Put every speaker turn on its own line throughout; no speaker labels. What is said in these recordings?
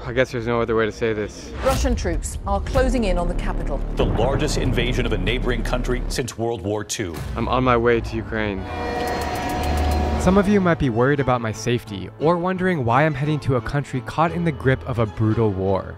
I guess there's no other way to say this.
Russian troops are closing in on the capital.
The largest invasion of a neighboring country since World War II.
I'm on my way to Ukraine.
Some of you might be worried about my safety or wondering why I'm heading to a country caught in the grip of a brutal war.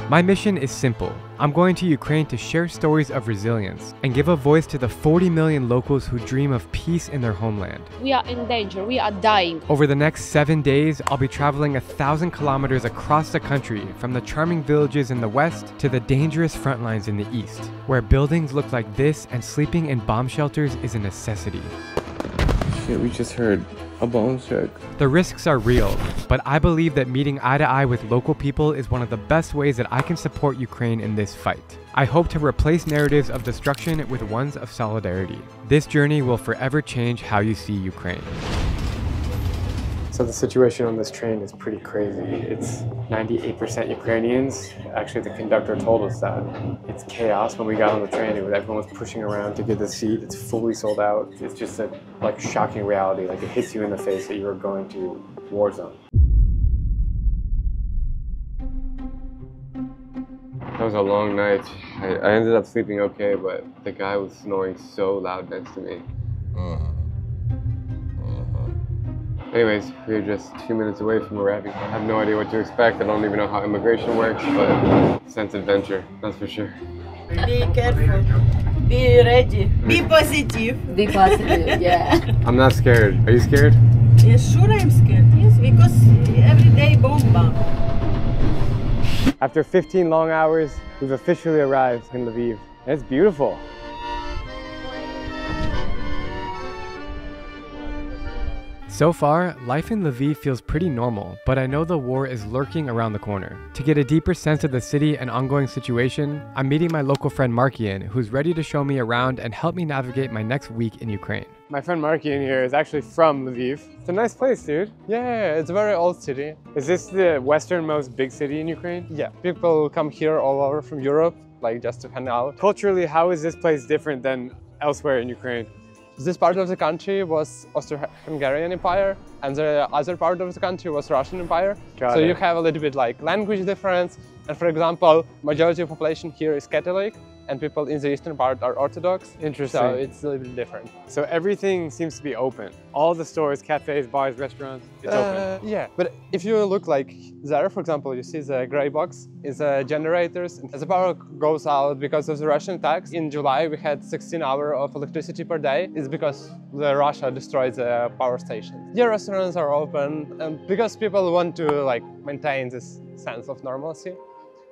My mission is simple. I'm going to Ukraine to share stories of resilience and give a voice to the 40 million locals who dream of peace in their homeland.
We are in danger. We are dying.
Over the next 7 days, I'll be traveling 1,000 kilometers across the country, from the charming villages in the west to the dangerous front lines in the east, where buildings look like this and sleeping in bomb shelters is a necessity.
Shit, we just heard a bomb check.
The risks are real, but I believe that meeting eye to eye with local people is one of the best ways that I can support Ukraine in this fight. I hope to replace narratives of destruction with ones of solidarity. This journey will forever change how you see Ukraine.
So the situation on this train is pretty crazy. It's 98% Ukrainians. Actually, the conductor told us that. It's chaos. When we got on the train, everyone was pushing around to get the seat. It's fully sold out. It's just a shocking reality. Like, it hits you in the face that you're going to war zone. That was a long night. I ended up sleeping okay, but the guy was snoring so loud next to me. Anyways, we're just 2 minutes away from arriving. I have no idea what to expect. I don't even know how immigration works, but sense adventure, that's for sure.
Be careful. Be ready. Be positive.
Be positive, yeah.
I'm not scared. Are you scared?
Yes, sure I'm scared. Yes, because every day bomb.
After 15 long hours, we've officially arrived in Lviv. And it's beautiful.
So far, life in Lviv feels pretty normal, but I know the war is lurking around the corner. To get a deeper sense of the city and ongoing situation, I'm meeting my local friend Markian, who's ready to show me around and help me navigate my next week in Ukraine.
My friend Markian here is actually from Lviv. It's a nice place, dude.
Yeah, it's a very old city.
Is this the westernmost big city in Ukraine?
Yeah, people come here all over from Europe, like just to hang out.
Culturally, how is this place different than elsewhere in Ukraine?
This part of the country was Austro-Hungarian Empire, and the other part of the country was Russian Empire.
Got
so
it.
you have a little bit like language difference. And for example, majority of population here is Catholic, and people in the eastern part are Orthodox.
Interesting.
So it's a little bit different.
So everything seems to be open. All the stores, cafes, bars, restaurants, it's open.
Yeah, but if you look like there, for example, you see the gray box is generators. And the power goes out because of the Russian attacks. In July, we had 16 hours of electricity per day. It's because Russia destroyed the power station. Yeah, restaurants are open because people want to like maintain this sense of normalcy.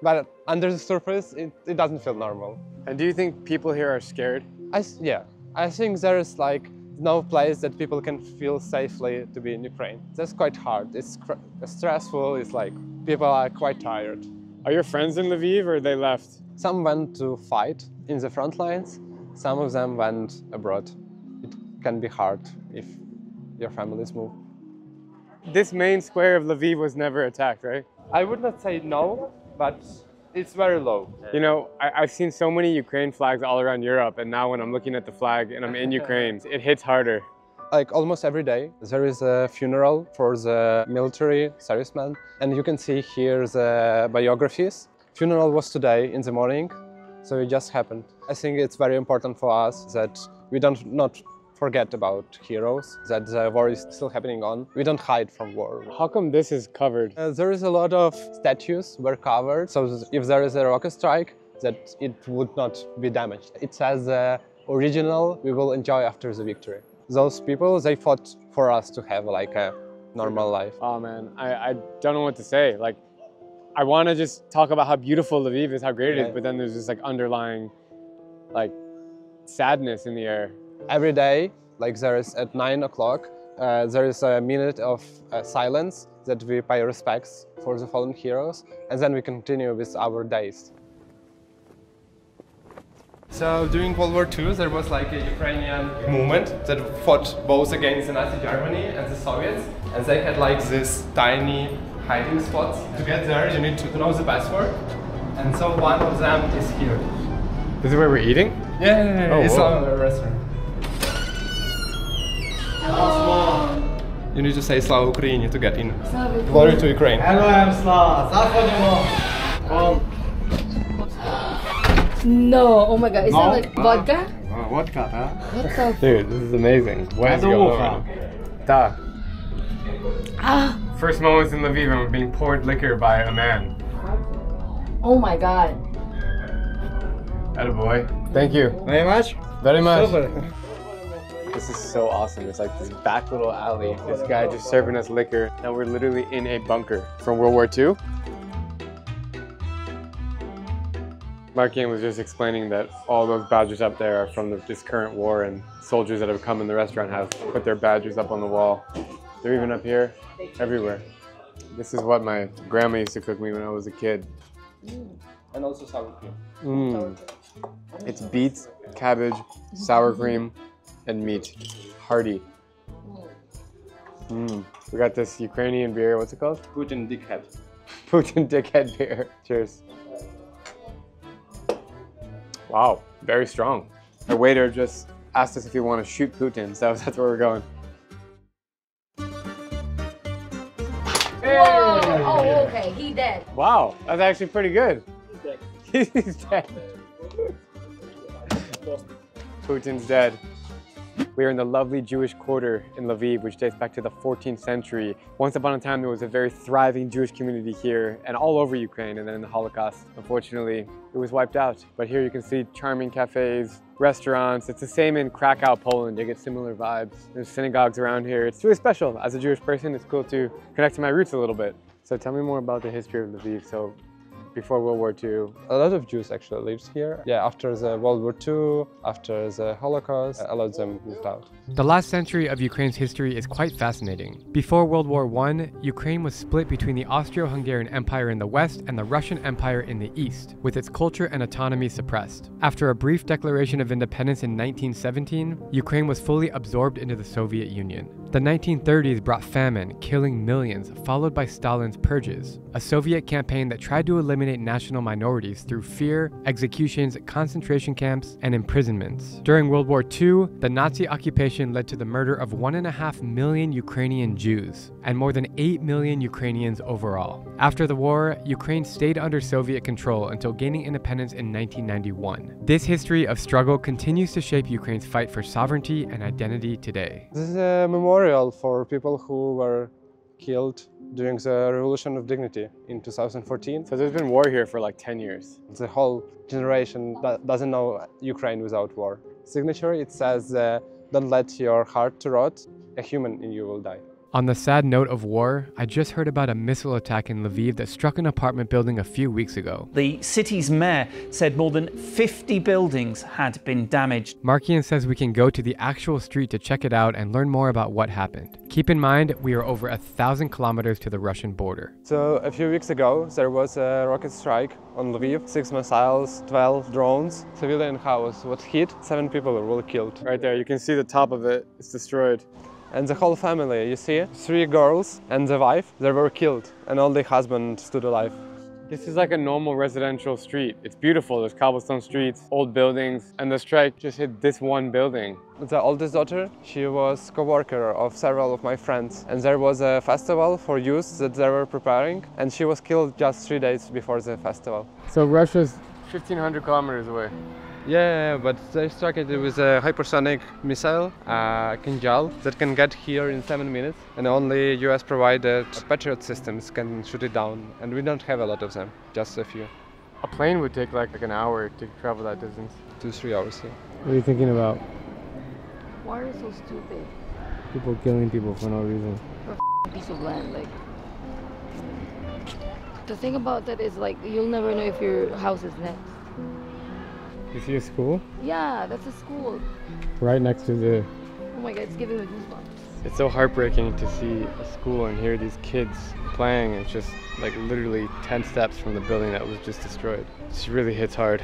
But under the surface, it doesn't feel normal.
And do you think people here are scared?
Yeah, I think there is like no place that people can feel safely to be in Ukraine. That's quite hard. It's stressful. It's like people are quite tired.
Are your friends in Lviv or they left?
Some went to fight in the front lines. Some of them went abroad. It can be hard if your families move.
This main square of Lviv was never attacked, right?
I would not say no, but it's very low.
You know, I've seen so many Ukraine flags all around Europe, and now when I'm looking at the flag and I'm in Ukraine, it hits harder.
Like almost every day, there is a funeral for the military servicemen, and you can see here the biographies. Funeral was today in the morning, so it just happened. I think it's very important for us that we not forget about heroes, that the war is still happening on. We don't hide from war.
How come this is covered?
There is a lot of statues were covered, so if there is a rocket strike, that it would not be damaged. It says original, we will enjoy after the victory. Those people, they fought for us to have like a normal life.
Oh man, I don't know what to say. Like, I want to just talk about how beautiful Lviv is, how great it is, but then there's this like underlying like sadness in the air.
Every day, like there is at 9 o'clock, there is a minute of silence that we pay respects for the fallen heroes, and then we continue with our days. So during World War II, there was like a Ukrainian movement that fought both against the Nazi Germany and the Soviets, and they had like this tiny hiding spots. To get there, you need to know the password, and so one of them is here.
This is where we're eating?
Yeah,
oh,
it's a restaurant. You need to say Slava Ukraini to get in. Glory to Ukraine.
No, oh my god, is that like vodka?
Vodka,
What the
Dude, this is amazing. What is going on? Da. First moments in Lviv, I'm being poured liquor by a man.
Oh my god.
Attaboy. Thank you.
Very much.
Very much.
Super.
This is so awesome. It's like this back little alley. This guy just serving us liquor. And we're literally in a bunker from World War II. Markian was just explaining that all those badges up there are from this current war, and soldiers that have come in the restaurant have put their badges up on the wall. They're even up here, everywhere. This is what my grandma used to cook me when I was a kid.
And also sour cream.
It's beets, cabbage, sour cream, and meat. Hearty. We got this Ukrainian beer. What's it called?
Putin dickhead.
Putin dickhead beer. Cheers. Wow, very strong. The waiter just asked us if we want to shoot Putin, so that's where we're going.
Whoa! Oh, okay, he dead.
Wow, that's actually pretty good. He's dead. Putin's dead. We are in the lovely Jewish quarter in Lviv, which dates back to the 14th century. Once upon a time, there was a very thriving Jewish community here and all over Ukraine, and then in the Holocaust, unfortunately, it was wiped out. But here you can see charming cafes, restaurants. It's the same in Krakow, Poland. You get similar vibes. There's synagogues around here. It's really special. As a Jewish person, it's cool to connect to my roots a little bit. So tell me more about the history of Lviv. So before World War II.
A lot of Jews actually lived here. Yeah, after the World War II, after the Holocaust, a lot of them moved out.
The last century of Ukraine's history is quite fascinating. Before World War I, Ukraine was split between the Austro-Hungarian Empire in the west and the Russian Empire in the east, with its culture and autonomy suppressed. After a brief declaration of independence in 1917, Ukraine was fully absorbed into the Soviet Union. The 1930s brought famine, killing millions, followed by Stalin's purges, a Soviet campaign that tried to eliminate national minorities through fear, executions, concentration camps, and imprisonments. During World War II, the Nazi occupation led to the murder of 1.5 million Ukrainian Jews, and more than 8 million Ukrainians overall. After the war, Ukraine stayed under Soviet control until gaining independence in 1991. This history of struggle continues to shape Ukraine's fight for sovereignty and identity today.
This is a memorial for people who were killed during the Revolution of Dignity in 2014.
So there's been war here for like 10 years.
The whole generation doesn't know Ukraine without war. Signature, it says, don't let your heart to rot, a human in you will die.
On the sad note of war, I just heard about a missile attack in Lviv that struck an apartment building a few weeks ago.
The city's mayor said more than 50 buildings had been damaged.
Markian says we can go to the actual street to check it out and learn more about what happened. Keep in mind, we are over 1,000 kilometers to the Russian border.
So a few weeks ago, there was a rocket strike on Lviv. 6 missiles, 12 drones. Civilian house was hit. 7 people were killed.
Right there, you can see the top of it. It's destroyed.
And the whole family, you see, 3 girls and the wife, they were killed, and only husband stood alive.
This is like a normal residential street. It's beautiful. There's cobblestone streets, old buildings, and the strike just hit this one building.
The oldest daughter, she was co-worker of several of my friends, and there was a festival for youth that they were preparing, and she was killed just 3 days before the festival.
So Russia's 1,500 kilometers away.
Yeah, but they struck it with a hypersonic missile, Kinjal, that can get here in 7 minutes, and only US provided Patriot systems can shoot it down, and we don't have a lot of them, just a few.
A plane would take like an hour to travel that distance.
2-3 hours, yeah.
What are you thinking about?
Why are you so stupid?
People killing people for no reason.
For a piece of land, like. The thing about that is, like, you'll never know if your house is next.
You see a school?
Yeah, that's a school.
Right next to the...
Oh my god, it's giving me goosebumps.
It's so heartbreaking to see a school and hear these kids playing. It's just like literally 10 steps from the building that was just destroyed. It just really hits hard.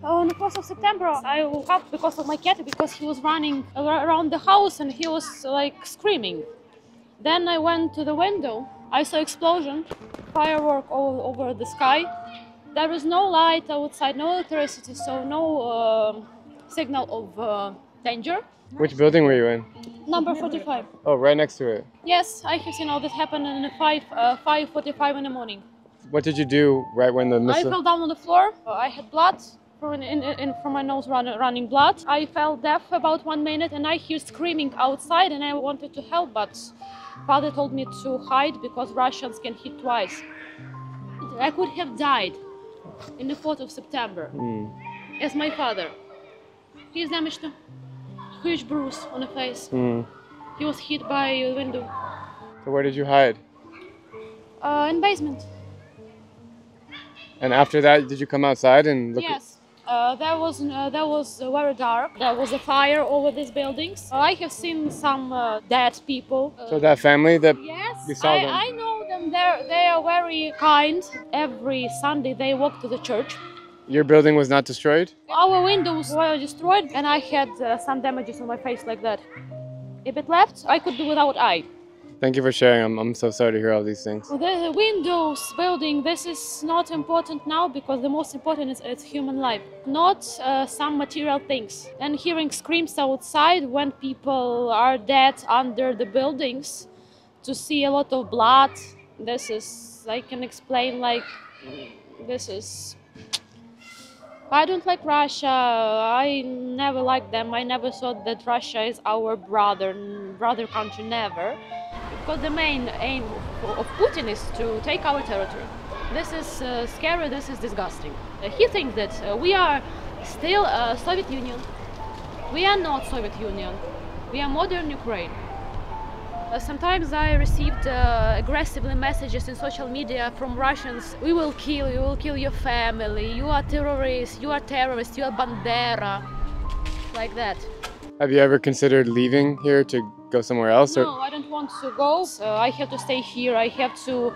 On the 1st of September, I woke up because of my cat, because he was running around the house and he was like screaming. Then I went to the window. I saw explosion, firework all over the sky. There was no light outside, no electricity, so no signal of danger.
Which building were you in?
Number 45.
Oh, right next to it.
Yes, I have seen all this happen in 5:45 in the morning.
What did you do right when the
I
missile...
fell down on the floor. I had blood from my nose running blood. I felt deaf about 1 minute and I hear screaming outside and I wanted to help, but father told me to hide because Russians can hit twice. I could have died in the 4th of September as my father. He is damaged too. Huge bruise on the face. He was hit by a window.
So where did you hide?
In basement.
And after that, did you come outside and look?
Yes. That was very dark. There was a fire over these buildings. I have seen some dead people.
So that family that
Yes,
you saw them?
I know them. They are very kind. Every Sunday they walk to the church.
Your building was not destroyed?
Our windows were destroyed and I had some damages on my face like that. If it left, I could do without eye.
Thank you for sharing. I'm so sorry to hear all these things.
The windows, building, this is not important now because the most important is human life, not some material things. And hearing screams outside when people are dead under the buildings, to see a lot of blood, this is, I can explain like, this is... I don't like Russia. I never liked them. I never thought that Russia is our brother country, never. Because the main aim of Putin is to take our territory. This is scary, this is disgusting. He thinks that we are still Soviet Union. We are not Soviet Union. We are modern Ukraine. Sometimes I received aggressively messages in social media from Russians. We will kill your family, you are terrorists, you are terrorists, you are Bandera, like that.
Have you ever considered leaving here to go somewhere else?
No, I don't want to go. I have to stay here. I have to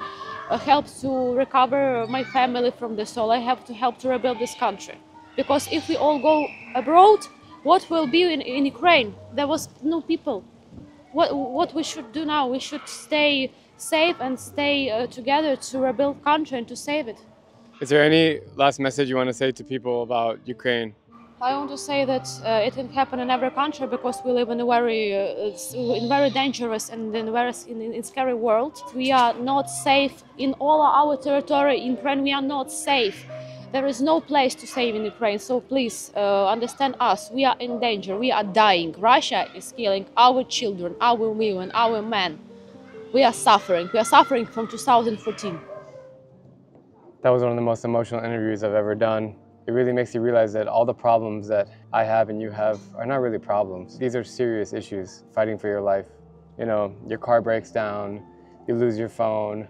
help to recover my family from this all. I have to help to rebuild this country. Because if we all go abroad, what will be in Ukraine? There was no people. What we should do now? We should stay safe and stay together to rebuild country and to save it.
Is there any last message you want to say to people about Ukraine?
I want to say that it can happen in every country because we live in a very dangerous and in scary world. We are not safe in all our territory. In Ukraine, we are not safe. There is no place to save in Ukraine. So please understand us. We are in danger. We are dying. Russia is killing our children, our women, our men. We are suffering. We are suffering from 2014.
That was one of the most emotional interviews I've ever done. It really makes you realize that all the problems that I have and you have are not really problems. These are serious issues, fighting for your life. You know, your car breaks down, you lose your phone,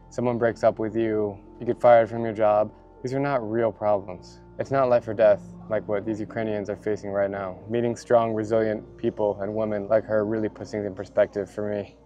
someone breaks up with you, you get fired from your job. These are not real problems. It's not life or death like what these Ukrainians are facing right now. Meeting strong, resilient people and women like her really puts things in perspective for me.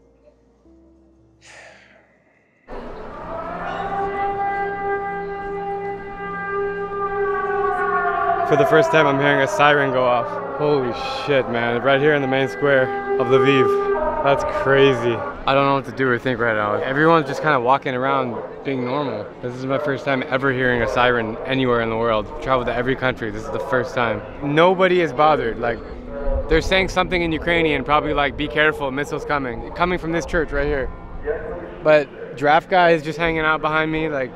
For the first time, I'm hearing a siren go off. Holy shit, man. Right here in the main square of Lviv. That's crazy. I don't know what to do or think right now. Everyone's just kind of walking around being normal. This is my first time ever hearing a siren anywhere in the world. I've traveled to every country. This is the first time. Nobody is bothered. Like, they're saying something in Ukrainian, probably like, be careful, missiles coming. Coming from this church right here. But Draft Guy is just hanging out behind me. Like,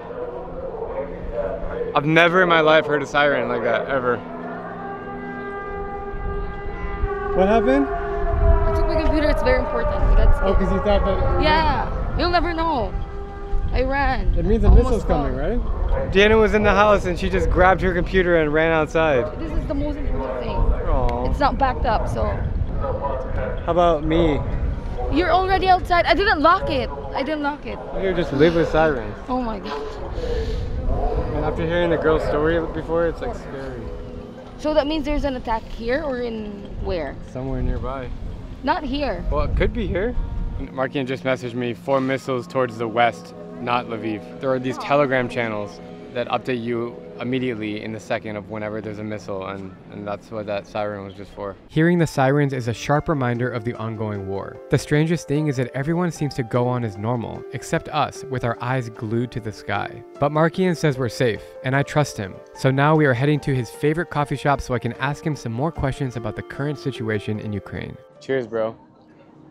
I've never in my life heard a siren like that, ever. What happened?
I took my computer, it's very important.
Oh, because you thought that...
Yeah, you'll never know. I ran.
It means a missile's coming, right? Deanna was in the house and she just grabbed her computer and ran outside.
This is the most important thing.
Aww.
It's not backed up, so...
How about me?
You're already outside. I didn't lock it. I didn't lock it.
You just live with sirens.
Oh my god.
And after hearing the girl's story before, it's like scary.
So that means there's an attack here or in where?
Somewhere nearby.
Not here.
Well, it could be here. Markian just messaged me 4 missiles towards the west, not Lviv. There are these Telegram channels
that update you immediately in the second of whenever there's a missile, and that's what that siren was just for. Hearing the sirens is a sharp reminder of the ongoing war. The strangest thing is that everyone seems to go on as normal, except us, with our eyes glued to the sky. But Markian says we're safe, and I trust him. So now we are heading to his favorite coffee shop so I can ask him some more questions about the current situation in Ukraine.
Cheers, bro.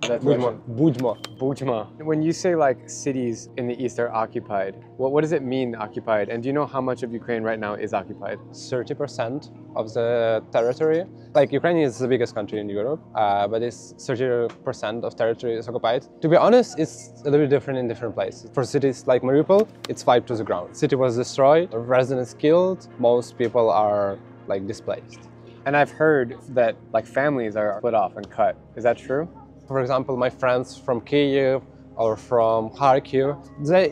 Budьмо.
When you say like cities in the east are occupied, what does it mean occupied? And do you know how much of Ukraine right now is occupied?
30% of the territory. Like Ukraine is the biggest country in Europe, but it's 30% of territory is occupied. To be honest, it's a little bit different in different places. For cities like Mariupol, it's wiped to the ground. City was destroyed, residents killed, most people are like displaced.
And I've heard that like families are split off and cut. Is that true?
For example, my friends from Kyiv or from Kharkiv,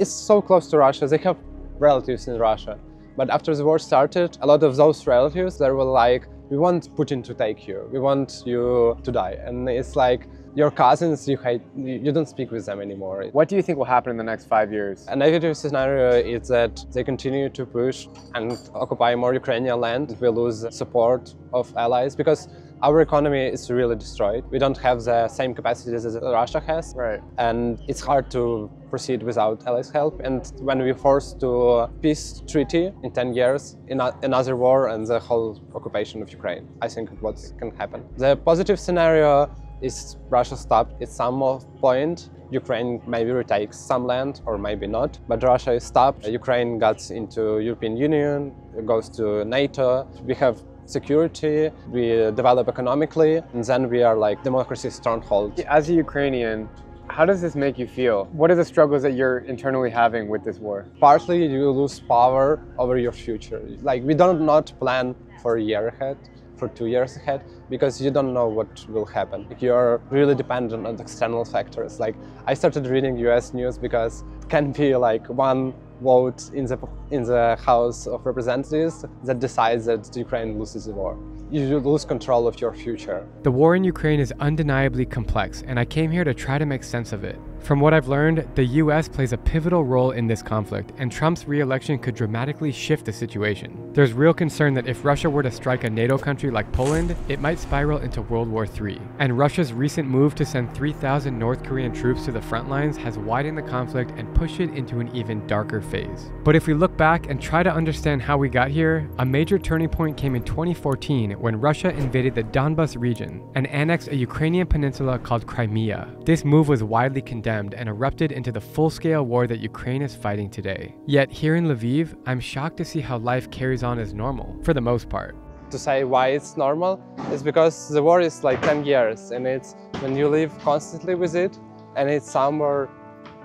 it's so close to Russia, they have relatives in Russia. But after the war started, a lot of those relatives, they were like, we want Putin to take you, we want you to die. And it's like, your cousins, you don't speak with them anymore.
What do you think will happen in the next 5 years?
A negative scenario is that they continue to push and occupy more Ukrainian land. We lose support of allies because our economy is really destroyed. We don't have the same capacities as Russia has.
Right.
And it's hard to proceed without allies' help. And when we're forced to a peace treaty in 10 years, another war and the whole occupation of Ukraine, I think what can happen. The positive scenario is Russia stopped at some point. Ukraine maybe retakes some land or maybe not, but Russia is stopped. Ukraine got into European Union, goes to NATO. We have security, we develop economically, and then we are like democracy stronghold.
As a Ukrainian, how does this make you feel? What are the struggles that you're internally having with this war?
Partly you lose power over your future. Like we don't not plan for a year ahead, for 2 years ahead, because you don't know what will happen. You're really dependent on external factors. Like I started reading US news because it can be like one vote in the House of Representatives that decides that Ukraine loses the war. You lose control of your future.
The war in Ukraine is undeniably complex, and I came here to try to make sense of it. From what I've learned, the US plays a pivotal role in this conflict, and Trump's re-election could dramatically shift the situation. There's real concern that if Russia were to strike a NATO country like Poland, it might spiral into World War III. And Russia's recent move to send 3,000 North Korean troops to the front lines has widened the conflict and pushed it into an even darker phase. But if we look back and try to understand how we got here, a major turning point came in 2014 when Russia invaded the Donbas region and annexed a Ukrainian peninsula called Crimea. This move was widely condemned and erupted into the full-scale war that Ukraine is fighting today. Yet here in Lviv, I'm shocked to see how life carries on as normal, for the most part.
To say why it's normal is because the war is like 10 years and it's when you live constantly with it and it's somewhere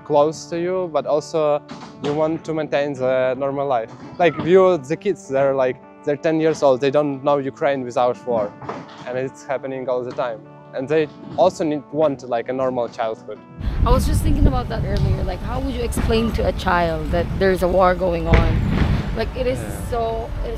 close to you, but also you want to maintain the normal life. Like the kids, they're 10 years old, they don't know Ukraine without war, and it's happening all the time. And they also want like a normal childhood.
I was just thinking about that earlier. Like, how would you explain to a child that there's a war going on? Like, it's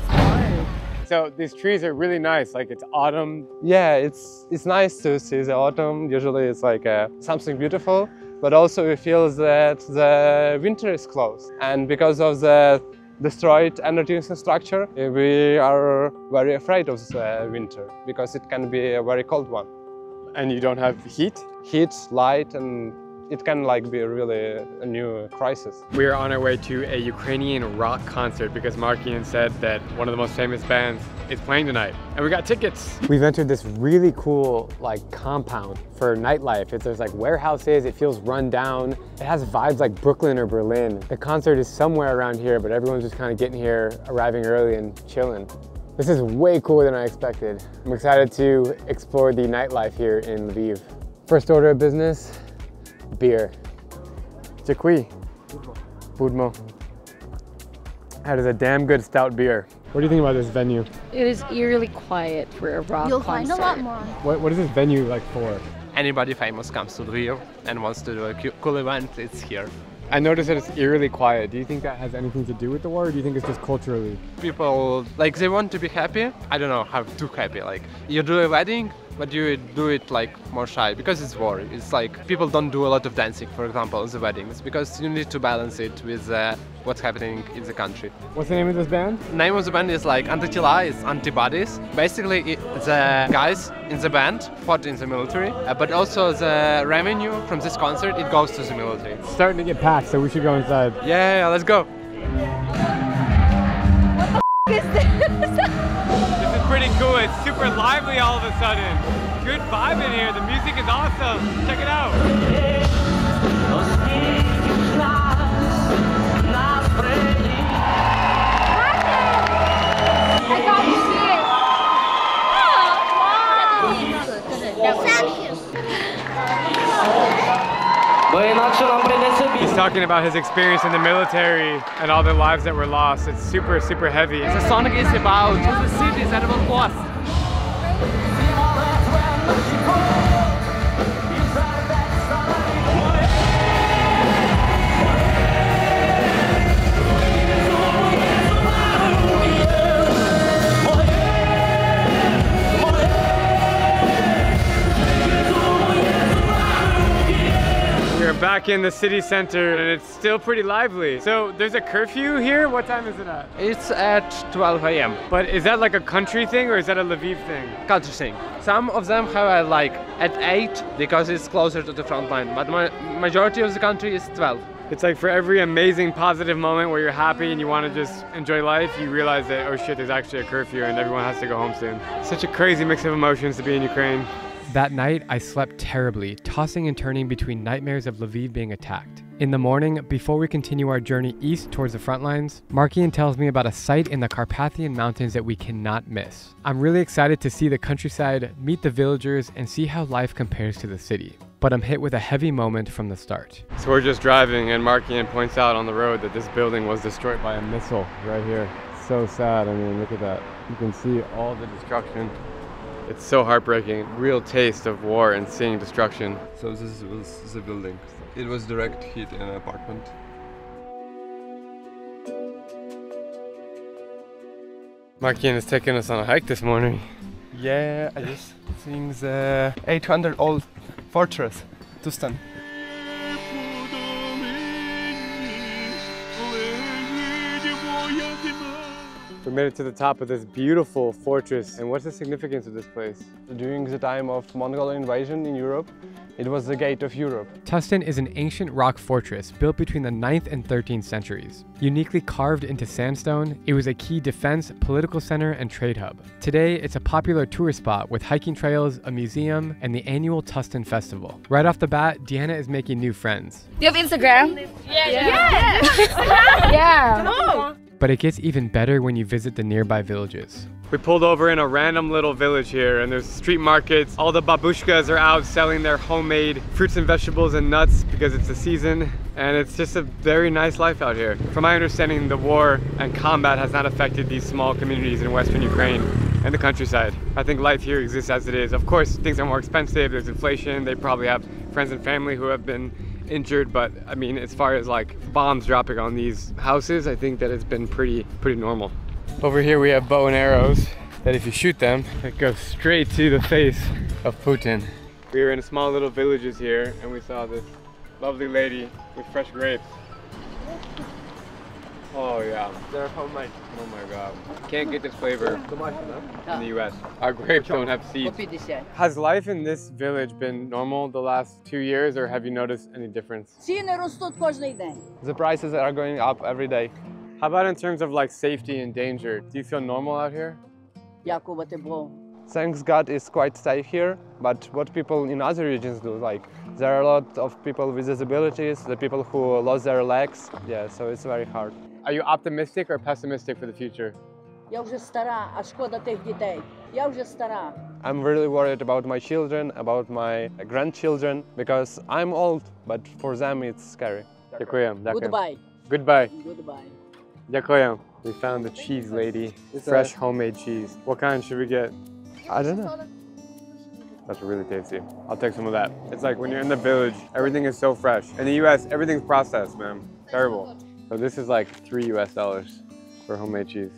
hard.
So these trees are really nice, like it's autumn.
Yeah, it's nice to see the autumn. Usually it's like something beautiful, but also it feels that the winter is close. And because of the destroyed energy infrastructure, we are very afraid of the winter because it can be a very cold one.
And you don't have heat?
Heat, light, and it can like be really a new crisis.
We are on our way to a Ukrainian rock concert because Markian said that one of the most famous bands is playing tonight. And we got tickets. We've entered this really cool like compound for nightlife. There's like warehouses, it feels run down. It has vibes like Brooklyn or Berlin. The concert is somewhere around here, but everyone's just kind of getting here, arriving early and chilling. This is way cooler than I expected. I'm excited to explore the nightlife here in Lviv. First order of business, beer. Dziękuję. Budmo. That is a damn good stout beer. What do you think about this venue?
It is eerily quiet for a rock
You'll
concert.
find a lot more.
What is this venue like for?
Anybody famous comes to Lviv and wants to do a cool event, it's here.
I noticed that it's eerily quiet. Do you think that has anything to do with the war, or do you think it's just culturally?
People, like, they want to be happy. I don't know how too happy. Like, you do a wedding, but you do it like more shy because it's war. It's like people don't do a lot of dancing, for example, at the weddings, because you need to balance it with what's happening in the country.
What's the name of this band?
The name of the band is like Antitela, it's antibodies. Basically, the guys in the band fought in the military, but also the revenue from this concert, it goes to the military.
It's starting to get packed, so we should go inside.
Yeah, let's go.
What the is this?
This is pretty cool. It's super lively all of a sudden. Good vibe in here. The music is awesome. Check it out.
I got you here.
He's talking about his experience in the military and all the lives that were lost. It's super, super heavy.
The song is about the cities that were lost.
We're back in the city center and it's still pretty lively. So there's a curfew here? What time is it at?
It's at 12 a.m.
But is that like a country thing or is that a Lviv thing?
Country thing. Some of them have like at 8 because it's closer to the front line, but the majority of the country is 12.
It's like for every amazing positive moment where you're happy and you want to just enjoy life, you realize that, oh shit, there's actually a curfew and everyone has to go home soon. Such a crazy mix of emotions to be in Ukraine. That night, I slept terribly, tossing and turning between nightmares of Lviv being attacked. In the morning, before we continue our journey east towards the front lines, Markian tells me about a site in the Carpathian Mountains that we cannot miss. I'm really excited to see the countryside, meet the villagers, and see how life compares to the city. But I'm hit with a heavy moment from the start. So we're just driving and Markian points out on the road that this building was destroyed by a missile right here. So sad. I mean, look at that. You can see all the destruction. It's so heartbreaking. Real taste of war and seeing destruction.
So this was the building. It was direct hit in an apartment.
Markian is taking us on a hike this morning.
Yeah, I just seeing the 800-old fortress, Tustan.
We made it to the top of this beautiful fortress. And what's the significance of this place?
During the time of Mongol invasion in Europe, it was the gate of Europe.
Tustan is an ancient rock fortress built between the 9th and 13th centuries. Uniquely carved into sandstone, it was a key defense, political center, and trade hub. Today, it's a popular tourist spot with hiking trails, a museum, and the annual Tustan Festival. Right off the bat, Deanna is making new friends.
Do you have Instagram?
Yeah.
Yeah.
But it gets even better when you visit the nearby villages. We pulled over in a random little village here and there's street markets. All the babushkas are out selling their homemade fruits and vegetables and nuts because it's the season. And it's just a very nice life out here. From my understanding, the war and combat has not affected these small communities in Western Ukraine and the countryside. I think life here exists as it is. Of course, things are more expensive, there's inflation, they probably have friends and family who have been injured, but I mean, as far as like bombs dropping on these houses, I think that it's been pretty normal. Over here we have bow and arrows that if you shoot them, it goes straight to the face of Putin. We were in small little villages here and we saw this lovely lady with fresh grapes. Oh yeah, they're homemade. Oh my god. Can't get this flavor in the US. Our grapes don't have seeds. Has life in this village been normal the last 2 years or have you noticed any difference?
The prices are going up every day.
How about in terms of like safety and danger? Do you feel normal out here?
Thanks God it's quite safe here, but what people in other regions do, like there are a lot of people with disabilities, the people who lost their legs, yeah, so it's very hard.
Are you optimistic or pessimistic for the future?
I'm really worried about my children, about my grandchildren, because I'm old, but for them it's scary.
Goodbye.
Goodbye.
Goodbye.
Дякую. We found the cheese lady. Fresh homemade cheese. What kind should we get?
I don't know.
That's really tasty. I'll take some of that. It's like when you're in the village, everything is so fresh. In the US, everything's processed, man. Terrible. So this is like $3 US for homemade cheese.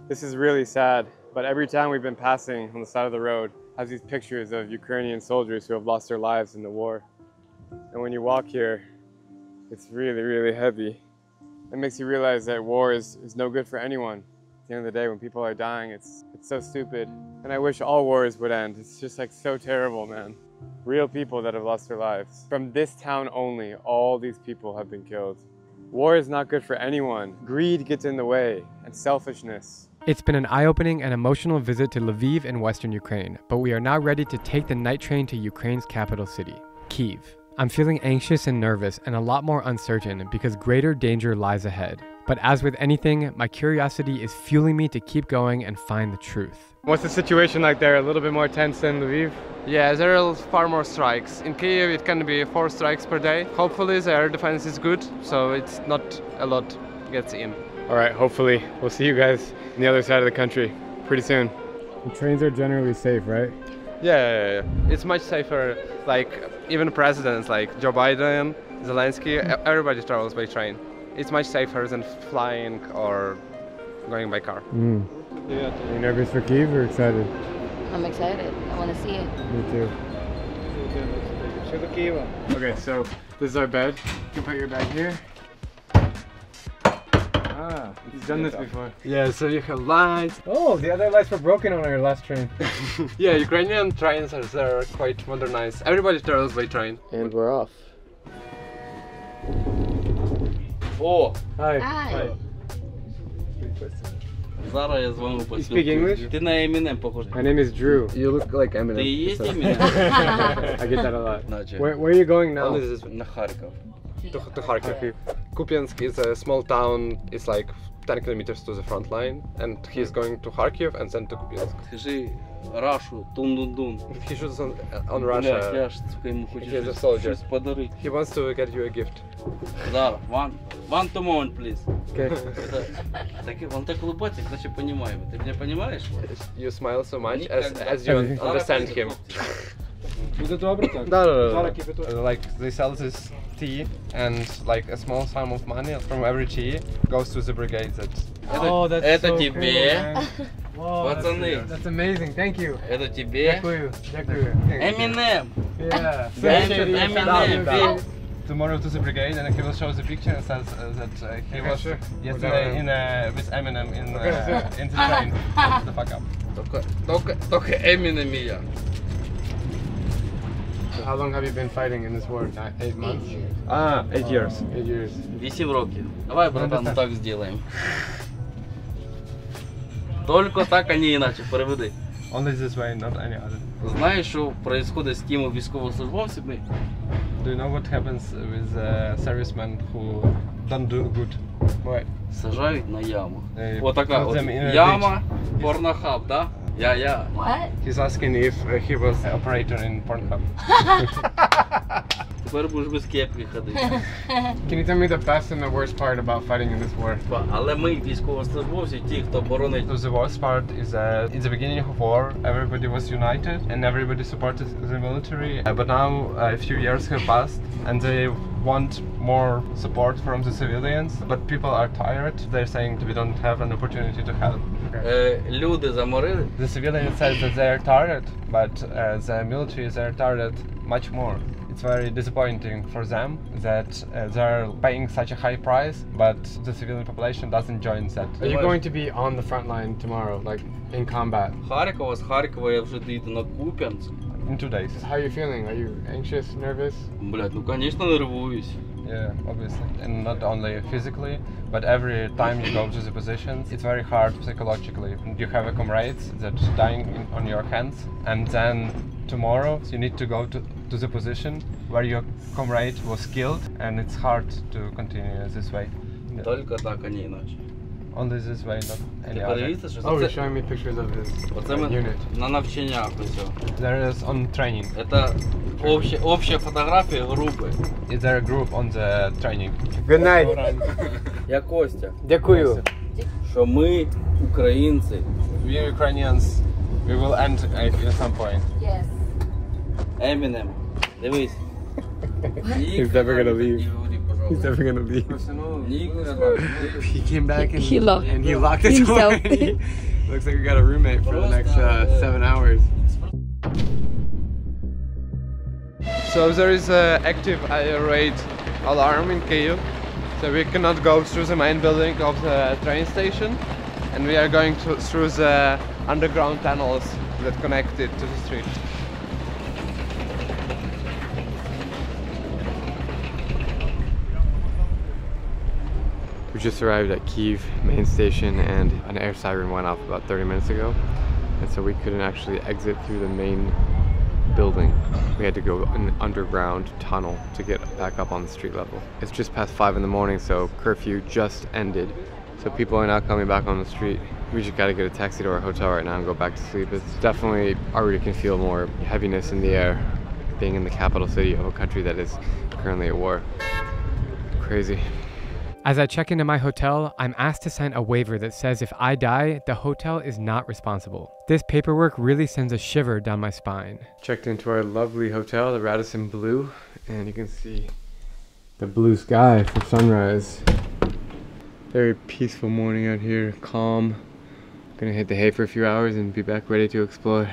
This is really sad,
But every time we've been passing on the side of the road has these pictures of Ukrainian soldiers who have lost their lives in the war. And when you walk here, it's really, really heavy. It makes you realize that war is no good for anyone. At the end of the day, when people are dying, it's so stupid. And I wish all wars would end. It's just like so terrible, man. Real people that have lost their lives. From this town only, all these people have been killed. War is not good for anyone. Greed gets in the way, and selfishness.
It's been an eye-opening and emotional visit to Lviv in western Ukraine, but we are now ready to take the night train to Ukraine's capital city, Kyiv. I'm feeling anxious and nervous and a lot more uncertain because greater danger lies ahead. But as with anything, my curiosity is fueling me to keep going and find the truth.
What's the situation like there? A little bit more tense than Lviv?
Yeah, there are far more strikes. In Kyiv it can be 4 strikes per day. Hopefully the air defense is good, so it's not a lot gets in.
All right, hopefully. We'll see you guys on the other side of the country pretty soon. The trains are generally safe, right?
Yeah. It's much safer. Like even presidents like Joe Biden, Zelensky, everybody travels by train. It's much safer than flying or going by car.
Are you nervous for Kyiv or excited?
I'm excited. I want to see it.
Me too. Okay, so this is our bed. You can put your bag here. Ah, you've done this before.
Yeah, so you have lights.
Oh, the other lights were broken on our last train.
Yeah, Ukrainian trains are quite modernized. Everybody travels by train.
And we're off.
Oh,
hi.
Hi.
Зараз я з вами
You speak English?
Ти на Eminem похожий.
My name is Drew.
you look like Eminem.
Ти і є Eminem?
I get that a lot.
Наче.
Where are you going now?
Only this
На Харків.
to Kharkiv. Kupiansk is a small town. It's like 10 kilometers to the front line, and he's going to Kharkiv and then to Kupiansk.
Скажи Рашу, тун-дун-дун.
He shoots on
Бля,
Russia.
я ж, сука, йому хочу
He's a soldier.
щось подарити.
He wants to get you a gift.
Зараз, one to moment, please.
Okay.
Так, он так улыбается, значит, понимаем. Ты меня понимаешь?
You smile so much
Никогда.
as you understand him.
Буде добре так?
No. Like they sell this tea, and like a small sum of money from every tea goes to the brigade.
Oh, that's
Это
so
тебе.
cool, man. Wow,
Пацаны.
that's amazing. Thank you.
Это тебе.
Дякую. Дякую.
Eminem.
Yeah.
Eminem.
Tomorrow to the brigade, and he will show the picture and says that he was
sure.
yesterday with Eminem in the train. Shut the fuck up.
Только Eminem и я.
How long have you been fighting in this war? 8 months?
8 years.
8 years.
8 років. Давай, братан, так сделаем. Только так, а не иначе. Переведи.
Only this way, not any other.
Знаєш, що відбувається з тими військовослужбовцями?
Do you know what happens with servicemen who don't do good?
What?
Сажають на яму.
They
Отака
put
от
them in a
яма, порнохаб, да? Я.
What?
He's asking if he was an operator in Pornhub.
Тепер будеш без кепки ходити.
Can you tell me the best and the worst part about fighting in this war?
Але ми, військовослужбовці, ті, хто боронить.
The worst part is that in the beginning of war, everybody was united and everybody supported the military. But now a few years have passed and they want more support from the civilians. But people are tired. They're saying we don't have an opportunity to help.
Люди заморили.
The civilians said that they are tired, but the military is tired much more. It's very disappointing for them that they're paying such a high price, but the civilian population doesn't join that.
Are you going to be on the front line tomorrow, like in combat?
Харкова, з Харкова я вже їду на Куп'янськ.
In 2 days.
How are you feeling? Are you anxious, nervous?
Блядь, ну конечно нервуюсь.
Yeah, obviously. And not only physically, but every time you go to the positions, it's very hard psychologically. You have a comrades that's dying on your hands, and then tomorrow you need to go to the position where your comrade was killed, and it's hard to continue this way. Yeah.
Только так, а не іначе.
Only this way, not any
Ти
other.
подивіться, що
Oh, you're
це
showing me pictures of his
оце ми
unit.
на навчаннях ось.
There is on training.
Це обща фотографія групи.
Is there a group on the training?
Good night.
Я Костя.
Дякую.
Що ми, українці,
We Ukrainians, we will end at some point.
Yes.
Eminem. Дивись.
He's never gonna leave.
Юрій, пожалуйста.
He's never gonna leave. He came back and
He locked
the
himself.
door. Looks like we got a roommate for the next 7 hours.
So there is an active air raid alarm in Kyiv. So we cannot go through the main building of the train station. And we are going through the underground tunnels that connect it to the street.
We just arrived at Kyiv main station and an air siren went off about 30 minutes ago. And so we couldn't actually exit through the main building. We had to go in an underground tunnel to get back up on the street level. It's just past 5 in the morning, so curfew just ended. So people are now coming back on the street. We just gotta get a taxi to our hotel right now and go back to sleep. It's definitely, already can feel more heaviness in the air being in the capital city of a country that is currently at war. Crazy.
As I check into my hotel, I'm asked to sign a waiver that says if I die, the hotel is not responsible. This paperwork really sends a shiver down my spine.
Checked into our lovely hotel, the Radisson Blue, and you can see the blue sky for sunrise. Very peaceful morning out here, calm. Gonna hit the hay for a few hours and be back ready to explore.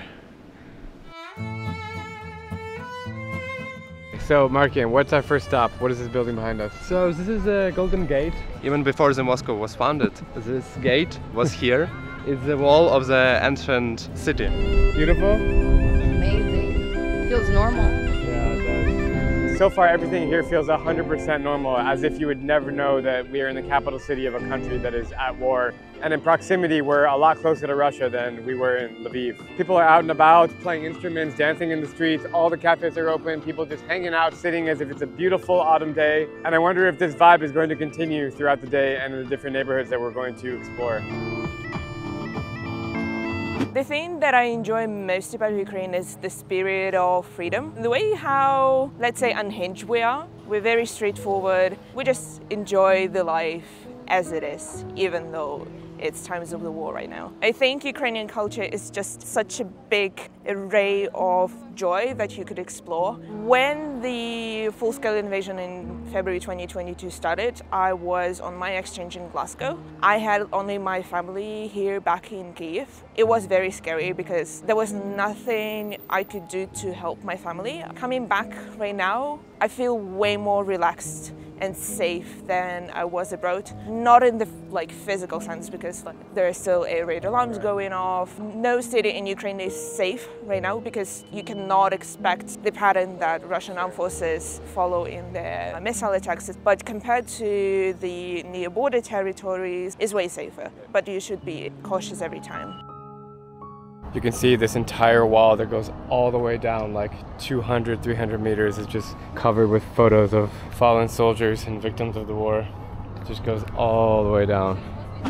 So, Markian, what's our first stop? What is this building behind us?
So this is the Golden Gate. Even before the Moscow was founded, this gate was here. It's the wall of the ancient city.
Beautiful?
Amazing. Feels normal.
Yeah, it does. So far, everything here feels 100% normal, as if you would never know that we are in the capital city of a country that is at war. And in proximity, we're a lot closer to Russia than we were in Lviv. People are out and about, playing instruments, dancing in the streets. All the cafes are open, people just hanging out, sitting as if it's a beautiful autumn day. And I wonder if this vibe is going to continue throughout the day and in the different neighborhoods that we're going to explore.
The thing that I enjoy most about Ukraine is the spirit of freedom. The way how, let's say, unhinged we are. We're very straightforward. We just enjoy the life as it is, even though it's times of the war right now. I think Ukrainian culture is just such a big array of joy that you could explore. When the full-scale invasion in February 2022 started, I was on my exchange in Glasgow. I had only my family here back in Kyiv. It was very scary because there was nothing I could do to help my family. Coming back right now, I feel way more relaxed and safe than I was abroad. Not in the physical sense, because there are still air raid alarms going off. No city in Ukraine is safe right now because you cannot expect the pattern that Russian armed forces follow in their missile attacks. But compared to the near border territories, it's way safer. But you should be cautious every time.
You can see this entire wall that goes all the way down, like 200, 300 meters, is just covered with photos of fallen soldiers and victims of the war. It just goes all the way down.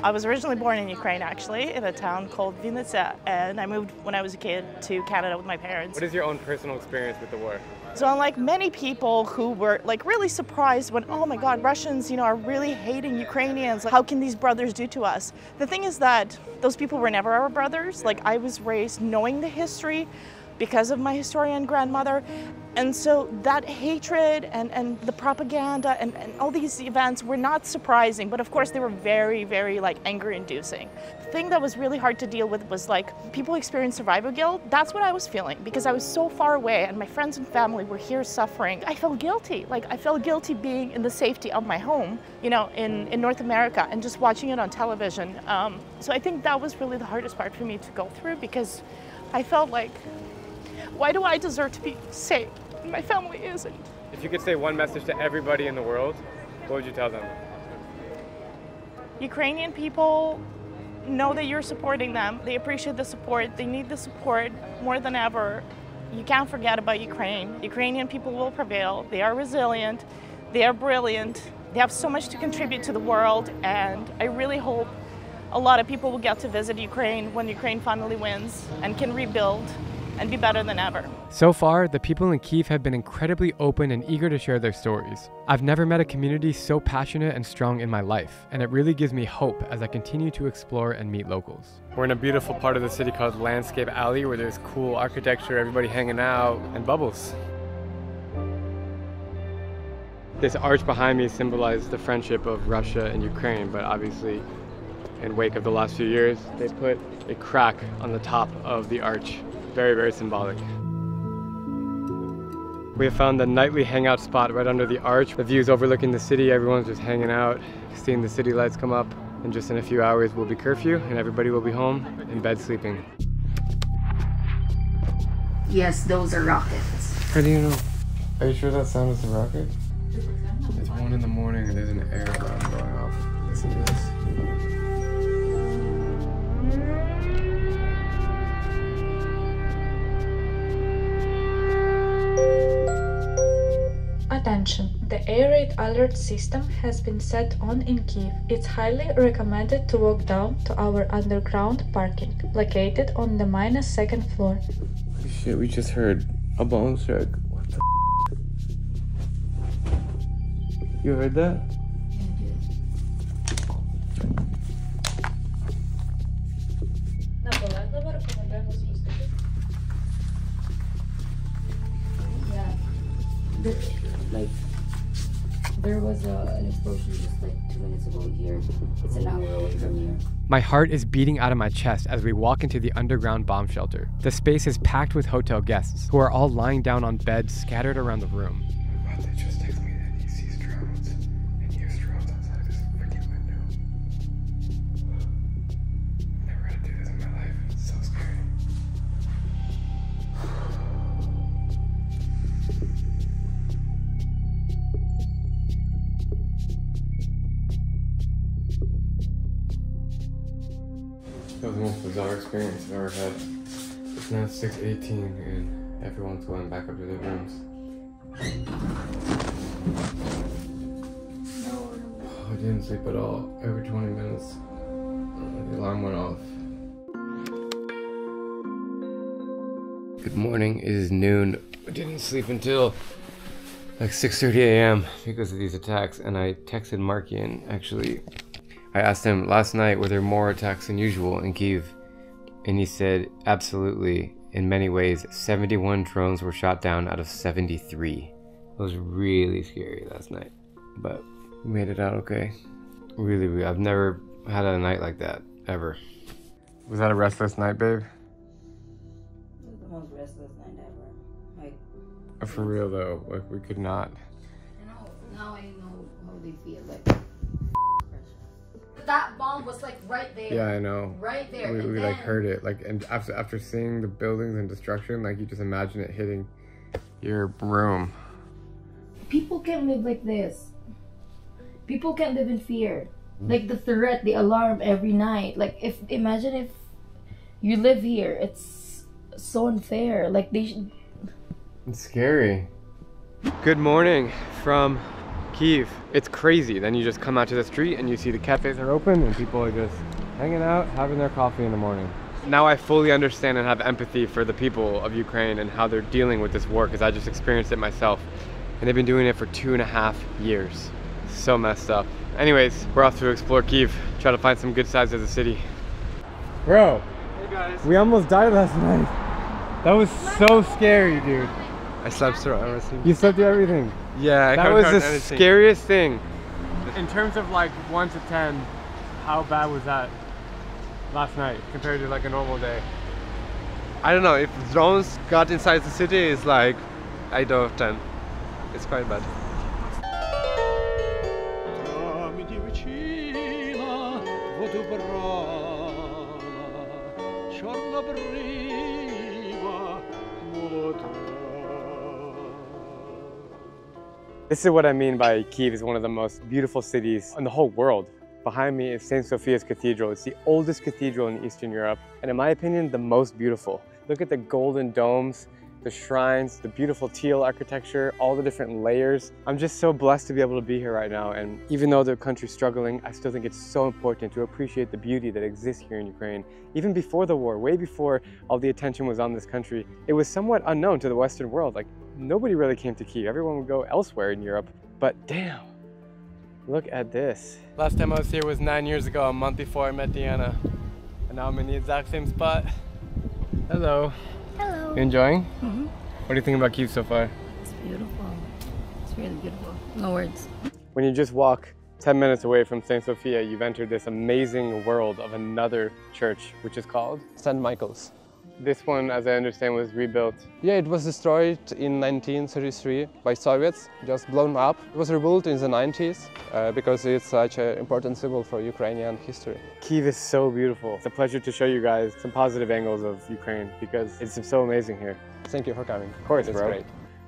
I was originally born in Ukraine, actually, in a town called Vinnytsia, and I moved when I was a kid to Canada with my parents.
What is your own personal experience with the war?
So unlike many people who were really surprised when, oh my God, Russians, are really hating Ukrainians. How can these brothers do to us? The thing is that those people were never our brothers. I was raised knowing the history because of my historian grandmother. And so that hatred and the propaganda and all these events were not surprising, but of course they were very, very anger-inducing. The thing that was really hard to deal with was people experience survival guilt. That's what I was feeling because I was so far away and my friends and family were here suffering. I felt guilty. I felt guilty being in the safety of my home, in North America and just watching it on television. So I think that was really the hardest part for me to go through because I felt why do I deserve to be safe? My family isn't.
If you could say one message to everybody in the world, what would you tell them?
Ukrainian people know that you're supporting them. They appreciate the support. They need the support more than ever. You can't forget about Ukraine. Ukrainian people will prevail. They are resilient. They are brilliant. They have so much to contribute to the world, and I really hope a lot of people will get to visit Ukraine when Ukraine finally wins and can rebuild and be better than ever.
So far, the people in Kyiv have been incredibly open and eager to share their stories. I've never met a community so passionate and strong in my life, and it really gives me hope as I continue to explore and meet locals.
We're in a beautiful part of the city called Landscape Alley, where there's cool architecture, everybody hanging out, and bubbles.
This arch behind me symbolized the friendship of Russia and Ukraine, but obviously in wake of the last few years, they put a crack on the top of the arch. Very, very symbolic. We have found the nightly hangout spot right under the arch. The view's overlooking the city. Everyone's just hanging out, seeing the city lights come up. And just in a few hours will be curfew and everybody will be home in bed sleeping.
Yes, those are rockets.
How do you know? Are you sure that sound is a rocket? It's 1 in the morning and there's an air gun going off. Listen to this.
Attention! The air raid alert system has been set on in Kyiv. It's highly recommended to walk down to our underground parking, located on the -2nd floor.
Holy shit, we just heard a bomb strike. What the f? You heard that?
Like, there was an explosion just like 2 minutes ago here. It's an hour away from here.
My heart is beating out of my chest as we walk into the underground bomb shelter. The space is packed with hotel guests who are all lying down on beds scattered around the room. They just text me that he sees drones and hears drones outside of his freaking window. I've never had to do this in my life. It's so scary. That was the most bizarre experience I've ever had. It's now 6:18 and everyone's going back up to their rooms. Oh, I didn't sleep at all. Every 20 minutes, the alarm went off. Good morning, it is noon. I didn't sleep until like 6:30 a.m. because of these attacks, and I texted Markian actually. I asked him last night, were there more attacks than usual in Kyiv? And he said, absolutely. In many ways, 71 drones were shot down out of 73. It was really scary last night, but we made it out okay. Really, I've never had a night like that, ever. Was that a restless night, babe?
It was the most restless night ever. Like,
For real though, like we could not.
Now I know how they feel. Like, that bomb was like right there.
Yeah, I know.
Right there.
We like heard it. Like, and after seeing the buildings and destruction, like you just imagine it hitting your room.
People can't live like this. People can't live in fear. Like the threat, the alarm every night. Like imagine if you live here. It's so unfair. Like they should.
It's scary. Good morning from Kyiv. It's crazy. Then you just come out to the street and you see the cafes are open and people are just hanging out, having their coffee in the morning. Now I fully understand and have empathy for the people of Ukraine and how they're dealing with this war, because I just experienced it myself. And they've been doing it for 2.5 years. So messed up. Anyways, we're off to explore Kyiv, try to find some good sides of the city. Bro, hey guys. We almost died last night. That was so scary, dude.
I slept through everything.
You slept through everything?
Yeah,
that was the scariest thing. In terms of like 1 to 10, how bad was that last night compared to like a normal day?
I don't know, if drones got inside the city, it's like 8 out of 10. It's quite bad.
This is what I mean by Kyiv is one of the most beautiful cities in the whole world. Behind me is St. Sophia's Cathedral. It's the oldest cathedral in Eastern Europe, and in my opinion, the most beautiful. Look at the golden domes, the shrines, the beautiful teal architecture, all the different layers. I'm just so blessed to be able to be here right now, and even though the country's struggling, I still think it's so important to appreciate the beauty that exists here in Ukraine. Even before the war, way before all the attention was on this country, it was somewhat unknown to the Western world. Like, nobody really came to Kyiv. Everyone would go elsewhere in Europe, but damn, look at this. Last time I was here was 9 years ago, a month before I met Deanna, and now I'm in the exact same spot. Hello.
Hello.
You enjoying?
Mm-hmm.
What do you think about Kyiv so far?
It's beautiful. It's It's really beautiful. No words.
When you just walk 10 minutes away from St. Sophia, you've entered this amazing world of another church, which is called
St. Michael's.
This one, as I understand, was rebuilt.
Yeah, it was destroyed in 1933 by Soviets, just blown up. It was rebuilt in the 90s because it's such an important symbol for Ukrainian history.
Kyiv is so beautiful. It's a pleasure to show you guys some positive angles of Ukraine because it's so amazing here.
Thank you for coming.
Of course,
it's
bro.
Great.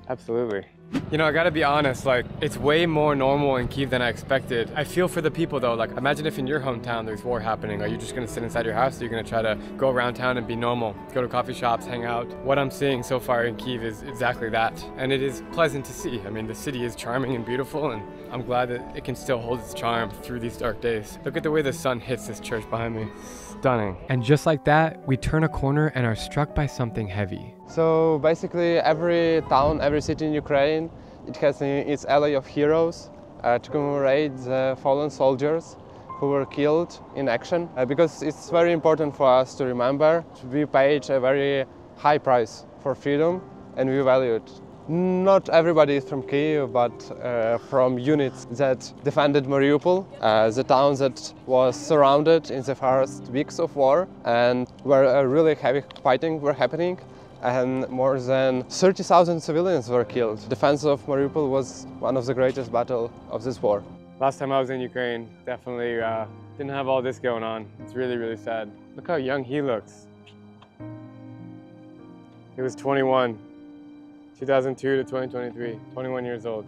Absolutely. You know, I gotta be honest, like, it's way more normal in Kyiv than I expected. I feel for the people though, like, imagine if in your hometown there's war happening. Are you just gonna sit inside your house? Or are you gonna try to go around town and be normal? Go to coffee shops, hang out? What I'm seeing so far in Kyiv is exactly that. And it is pleasant to see. I mean, the city is charming and beautiful, and I'm glad that it can still hold its charm through these dark days. Look at the way the sun hits this church behind me. Stunning. And just like that, we turn a corner and are struck by something heavy.
So basically every town, every city in Ukraine, it has its alley of heroes to commemorate the fallen soldiers who were killed in action. Because it's very important for us to remember we paid a very high price for freedom and we value it. Not everybody is from Kyiv, but from units that defended Mariupol, the town that was surrounded in the first weeks of war, and where really heavy fighting were happening, and more than 30,000 civilians were killed. Defense of Mariupol was one of the greatest battles of this war.
Last time I was in Ukraine, definitely didn't have all this going on. It's really, really sad. Look how young he looks. He was 21. 2002 to 2023, 21 years old.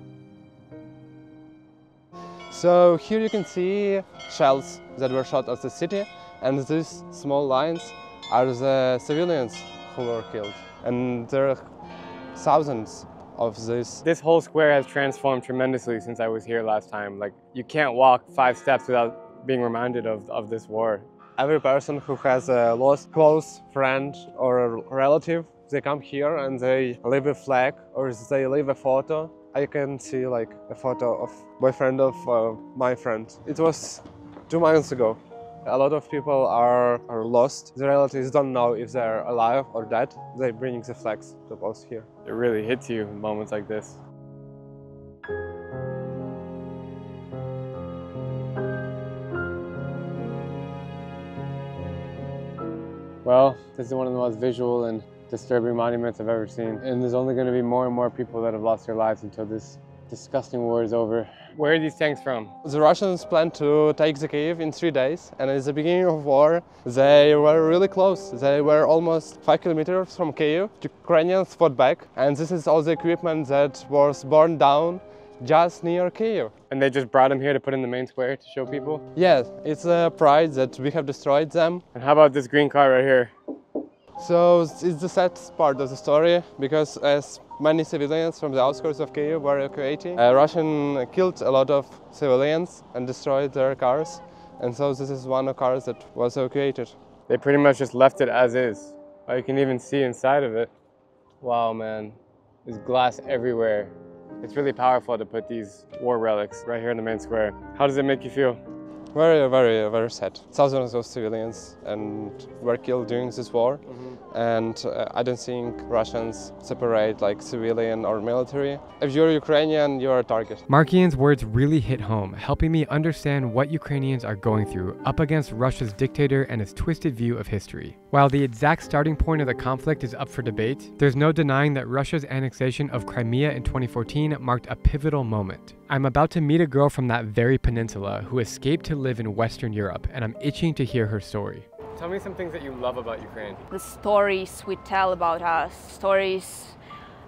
So here you can see shells that were shot at the city, and these small lines are the civilians who were killed. And there are thousands of these.
This whole square has transformed tremendously since I was here last time. Like, you can't walk 5 steps without being reminded of this war.
Every person who has a lost close friend or a relative, they come here and they leave a flag or they leave a photo. I can see like a photo of boyfriend of my friend. It was 2 months ago. A lot of people are lost. The relatives don't know if they're alive or dead. They bring the flags to post here.
It really hits you in moments like this. Well, this is one of the most visual and disturbing monuments I've ever seen. And there's only going to be more and more people that have lost their lives until this disgusting war is over. Where are these tanks from?
The Russians planned to take the Kyiv in 3 days, and at the beginning of war, they were really close. They were almost 5 kilometers from Kyiv. The Ukrainians fought back, and this is all the equipment that was burned down just near Kyiv.
And they just brought them here to put in the main square to show people?
Yes, it's a pride that we have destroyed them.
And how about this green car right here?
So it's the sad part of the story, because as many civilians from the outskirts of Kyiv were evacuating, Russian killed a lot of civilians and destroyed their cars. And so this is one of the cars that was evacuated.
They pretty much just left it as is. Oh, you can even see inside of it. Wow, man. There's glass everywhere. It's really powerful to put these war relics right here in the main square. How does it make you feel?
Very, very, very sad. Thousands of civilians were killed during this war, and I don't think Russians separate like civilian or military. If you're Ukrainian, you're a target.
Markian's words really hit home, helping me understand what Ukrainians are going through up against Russia's dictator and his twisted view of history. While the exact starting point of the conflict is up for debate, there's no denying that Russia's annexation of Crimea in 2014 marked a pivotal moment. I'm about to meet a girl from that very peninsula who escaped to live in Western Europe, and I'm itching to hear her story. Tell me some things that you love about Ukraine.
The stories we tell about us, stories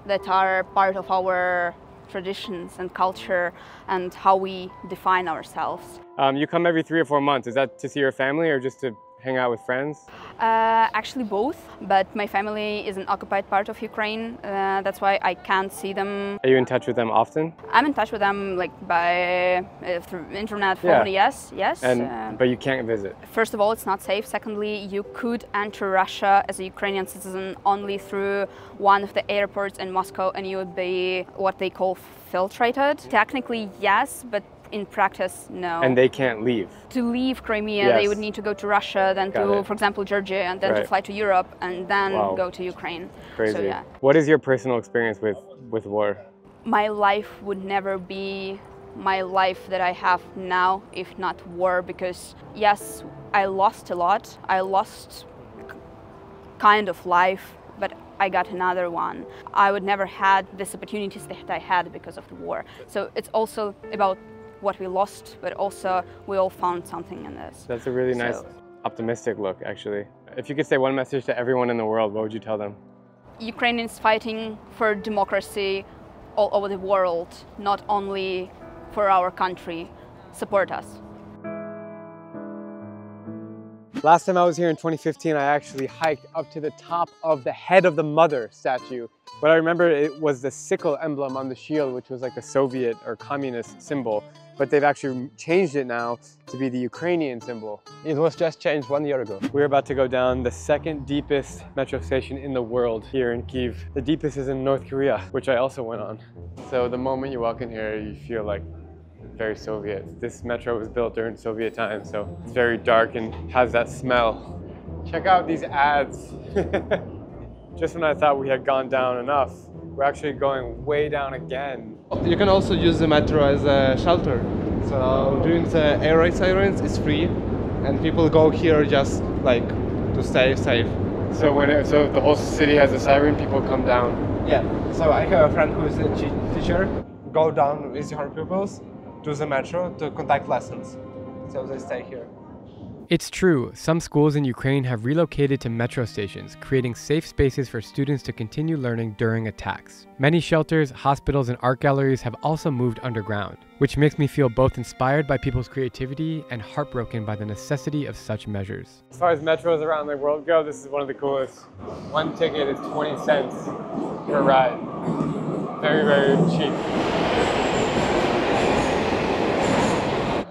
that are part of our traditions and culture and how we define ourselves.
You come every 3 or 4 months. Is that to see your family or just to hang out with friends?
Actually both, but my family is an occupied part of Ukraine. That's why I can't see them.
Are you in touch with them often?
I'm in touch with them like by through internet, phone, yes.
But you can't visit?
First of all, it's not safe. Secondly, you could enter Russia as a Ukrainian citizen only through one of the airports in Moscow, and you would be what they call filtrated. Technically, yes, but in practice, no.
And they can't leave?
To leave Crimea, they would need to go to Russia, then for example, Georgia, and then to fly to Europe, and then go to Ukraine.
Crazy.
So, yeah.
What is your personal experience with war?
my life would never be my life that I have now if not war, because yes, I lost a lot. I lost kind of life, but I got another one. I would never had these opportunities that I had because of the war. So it's also about what we lost, but also we all found something in this.
That's a really nice, optimistic look, actually. If you could say one message to everyone in the world, what would you tell them?
Ukrainians fighting for democracy all over the world, not only for our country. Support us.
Last time I was here in 2015, I actually hiked up to the top of the Head of the Mother statue. But I remember it was the sickle emblem on the shield, which was like the Soviet or communist symbol. But they've actually changed it now to be the Ukrainian symbol. It was just changed 1 year ago. We're about to go down the second deepest metro station in the world here in Kyiv. The deepest is in North Korea, which I also went on. So the moment you walk in here, you feel like very Soviet. This metro was built during Soviet times, so it's very dark and has that smell. Check out these ads. Just when I thought we had gone down enough, we're actually going way down again. You can also use the metro as a shelter. So during the air raid sirens, it's free, and people go here just like to stay safe. So so the whole city has a siren, people come down. Yeah. So I have a friend who is a teacher. Go down with her pupils to the metro to conduct lessons. So they stay here.
It's true, some schools in Ukraine have relocated to metro stations, creating safe spaces for students to continue learning during attacks. Many shelters, hospitals, and art galleries have also moved underground, which makes me feel both inspired by people's creativity and heartbroken by the necessity of such measures.
As far as metros around the world go, this is one of the coolest. One ticket is 20 cents per ride. Very, very cheap.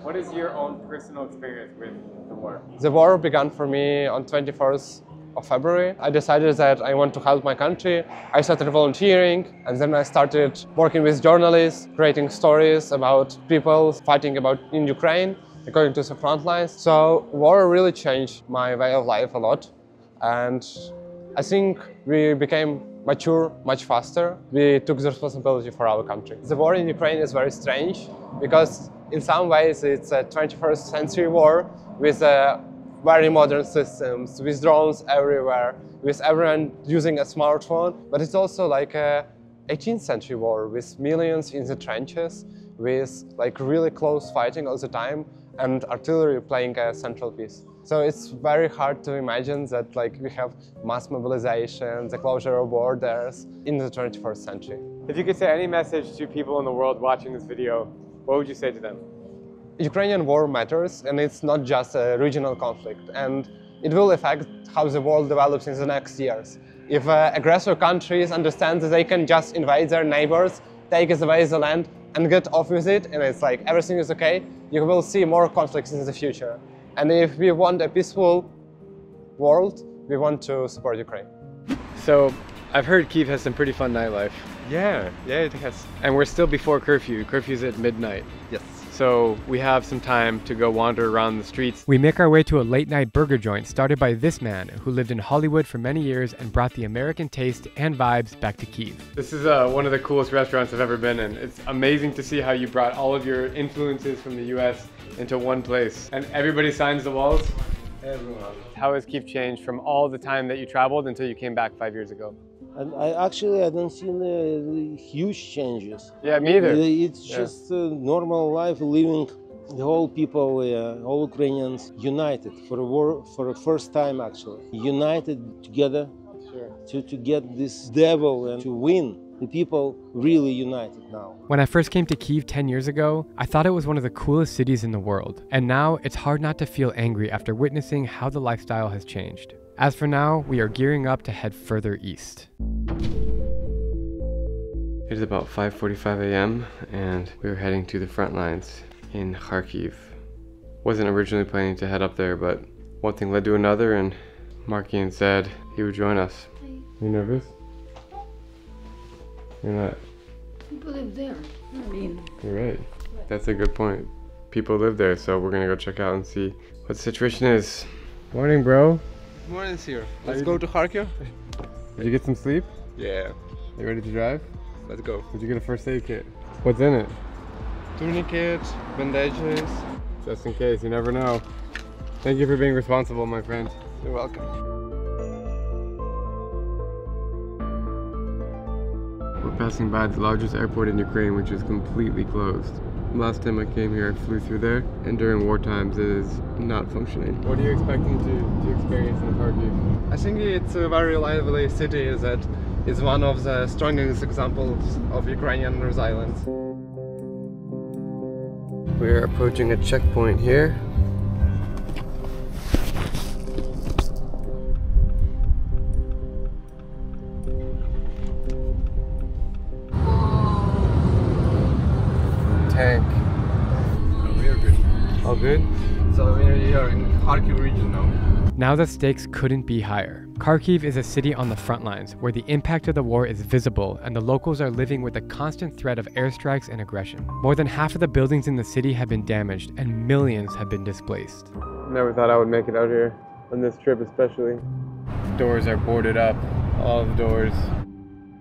What is your own personal experience with the war? The war began for me on 24th of February. I decided that I want to help my country. I started volunteering, and then I started working with journalists, creating stories about people fighting in Ukraine, going to the front lines. So war really changed my way of life a lot. And I think we became mature much faster. We took the responsibility for our country. The war in Ukraine is very strange because in some ways it's a 21st century war with very modern systems, with drones everywhere, with everyone using a smartphone. But it's also like a 18th century war with millions in the trenches, with like really close fighting all the time and artillery playing a central piece. So it's very hard to imagine that like we have mass mobilization, the closure of borders in the 21st century. If you could say any message to people in the world watching this video, what would you say to them? Ukrainian war matters, and it's not just a regional conflict, and it will affect how the world develops in the next years. If aggressor countries understand that they can just invade their neighbors, take away the land, and get off with it, and it's like everything is okay, you will see more conflicts in the future. And if we want a peaceful world, we want to support Ukraine. So, I've heard Kyiv has some pretty fun nightlife. Yeah, it has. And we're still before curfew. Curfew's at midnight. Yes. So we have some time to go wander around the streets.
We make our way to a late-night burger joint started by this man who lived in Hollywood for many years and brought the American taste and vibes back to Kyiv.
This is one of the coolest restaurants I've ever been in. It's amazing to see how you brought all of your influences from the US into one place. And everybody signs the walls? Everyone. How has Kyiv changed from all the time that you traveled until you came back 5 years ago?
I don't see the huge changes.
Yeah, me either.
It's just normal life, living the whole people, all Ukrainians united for a war, for the first time actually. United together to get this devil and to win. The people really united now.
When I first came to Kyiv 10 years ago, I thought it was one of the coolest cities in the world. And now it's hard not to feel angry after witnessing how the lifestyle has changed. As for now, we are gearing up to head further east.
It is about 5:45 a.m. and we're heading to the front lines in Kharkiv. Wasn't originally planning to head up there, but one thing led to another and Markian said he would join us. You nervous? You're not.
People live there. I mean,
you're right. That's a good point. People live there, so we're gonna go check out and see what the situation is. Morning, bro.
Morning's here. Let's go to Kharkiv.
Did you get some sleep?
Yeah.
You ready to drive?
let's go.
Did you get a first aid kit? What's in it?
Tourniquet, bandages.
Just in case, you never know. Thank you for being responsible, my friend.
You're welcome.
We're passing by the largest airport in Ukraine, which is completely closed. Last time I came here, I flew through there, and during war times, it is not functioning. What are you expecting to experience in Kharkiv?
I think it's a very lively city that is one of the strongest examples of Ukrainian resilience.
We're approaching a checkpoint here. Tank.
We are good.
All good?
So we're here in Kharkiv region now.
Now the stakes couldn't be higher. Kharkiv is a city on the front lines where the impact of the war is visible and the locals are living with the constant threat of airstrikes and aggression. More than half of the buildings in the city have been damaged and millions have been displaced.
Never thought I would make it out here on this trip especially.
Doors are boarded up, all the doors.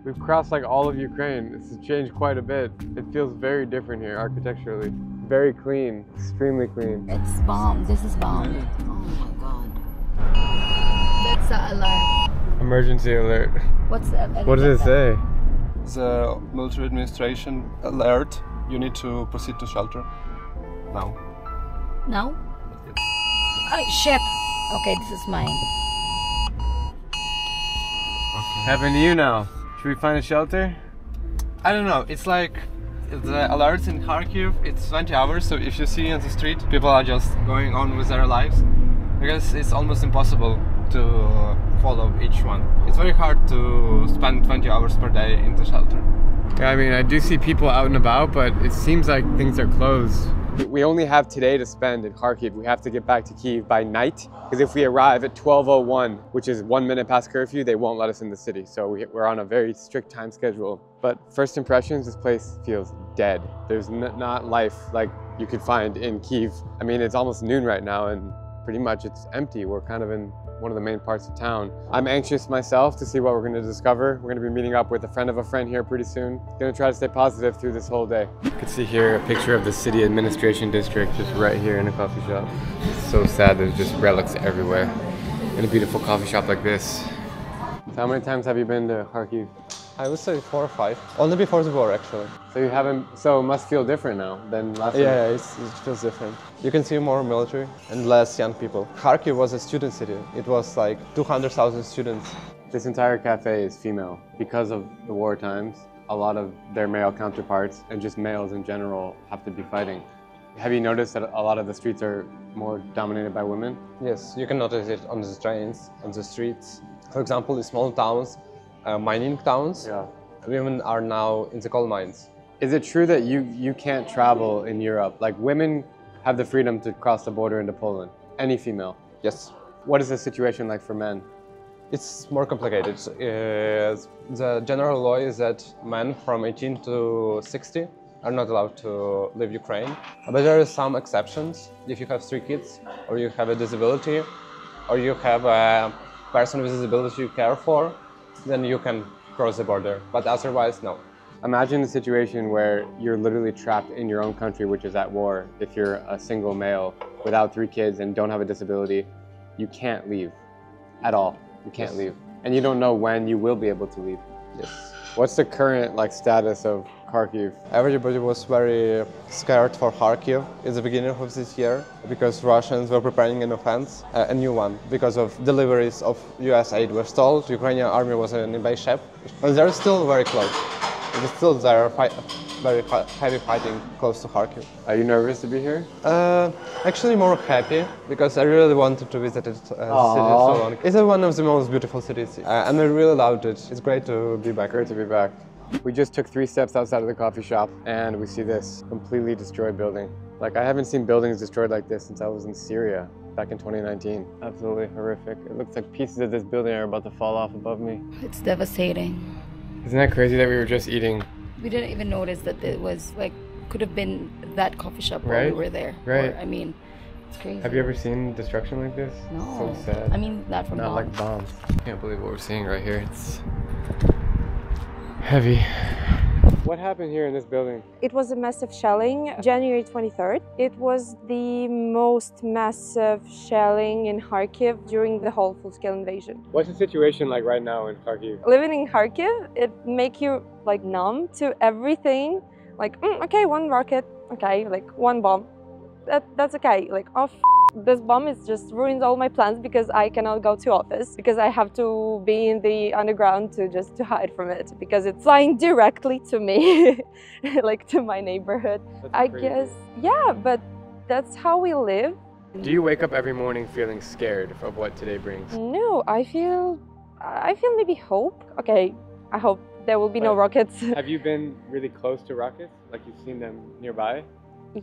We've crossed like all of Ukraine. This has changed quite a bit. It feels very different here architecturally. Very clean, extremely clean.
It's bombed. This is bombed. Oh my god. That's the alarm.
Emergency alert.
What's that?
What does it say?
The military administration alert. You need to proceed to shelter. Now.
No? Oh shit. Okay, this is mine.
Happened to you now. Should we find a shelter?
I don't know. It's like the alerts in Kharkiv. It's 20 hours. So if you see on the street, people are just going on with their lives because it's almost impossible to follow each one. It's very hard to spend 20 hours per day in the shelter.
Yeah, I mean, I do see people out and about, but it seems like things are closed.
We only have today to spend in Kharkiv. We have to get back to Kyiv by night, because if we arrive at 12:01, which is 1 minute past curfew, they won't let us in the city. So we're on a very strict time schedule. But first impressions, this place feels dead. There's not life like you could find in Kyiv. I mean, it's almost noon right now, and pretty much it's empty. We're kind of in one of the main parts of town. I'm anxious myself to see what we're going to discover. We're going to be meeting up with a friend of a friend here pretty soon. Going to try to stay positive through this whole day.
You can see here a picture of the city administration district just right here in a coffee shop. It's so sad, there's just relics everywhere. In a beautiful coffee shop like this.
So how many times have you been to Kharkiv?
I would say 4 or 5. Only before the war, actually.
So you haven't, so it must feel different now than last time?
Yeah, it feels different. You can see more military and less young people. Kharkiv was a student city. It was like 200,000 students.
This entire cafe is female. Because of the war times, a lot of their male counterparts and just males in general have to be fighting. Have you noticed that a lot of the streets are more dominated by women?
Yes, you can notice it on the trains, on the streets. For example, in small towns, mining towns, women are now in the coal mines.
Is it true that you can't travel in Europe? Like women have the freedom to cross the border into Poland? Any female?
Yes.
What is the situation like for men?
It's more complicated. The general law is that men from 18 to 60 are not allowed to leave Ukraine. But there are some exceptions. If you have 3 kids, or you have a disability, or you have a person with a disability you care for, then you can cross the border, but otherwise, no.
Imagine a situation where you're literally trapped in your own country, which is at war. If you're a single male without 3 kids and don't have a disability, you can't leave at all. You can't leave. And you don't know when you will be able to leave.
Yes.
What's the current status of Kharkiv?
Everybody was very scared for Kharkiv at the beginning of this year because Russians were preparing an offense, a new one, because of deliveries of US aid were stalled. The Ukrainian army was in bad shape, and they're still very close. It's still there, very heavy fighting close to Kharkiv.
Are you nervous to be here?
Actually more happy, because I really wanted to visit it city so long. It's one of the most beautiful cities, and I really loved it. It's great to be back.
Great to be back. We just took 3 steps outside of the coffee shop and we see this completely destroyed building. Like, I haven't seen buildings destroyed like this since I was in Syria back in 2019. Absolutely horrific. It looks like pieces of this building are about to fall off above me.
It's devastating.
Isn't that crazy that we were just eating?
We didn't even notice that it was could have been that coffee shop while we were there.
Right.
Or, I mean, it's crazy.
Have you ever seen destruction like this?
No.
So sad.
I mean, not from bombs.
Like bombs. I can't believe what we're seeing right here. It's heavy.
What happened here in this building?
It was a massive shelling, January 23rd. It was the most massive shelling in Kharkiv during the whole full-scale invasion.
What's the situation like right now in Kharkiv?
Living in Kharkiv, it makes you like numb to everything. Like, okay, one rocket, okay, like one bomb. That's okay. Like, oh, this bomb is just ruins all my plans because I cannot go to office because I have to be in the underground to hide from it because it's flying directly to me, like to my neighborhood. I guess, yeah, but that's how we live.
Do you wake up every morning feeling scared of what today brings?
No, I feel maybe hope. Okay, I hope there will be no rockets.
Have you been really close to rockets? Like you've seen them nearby?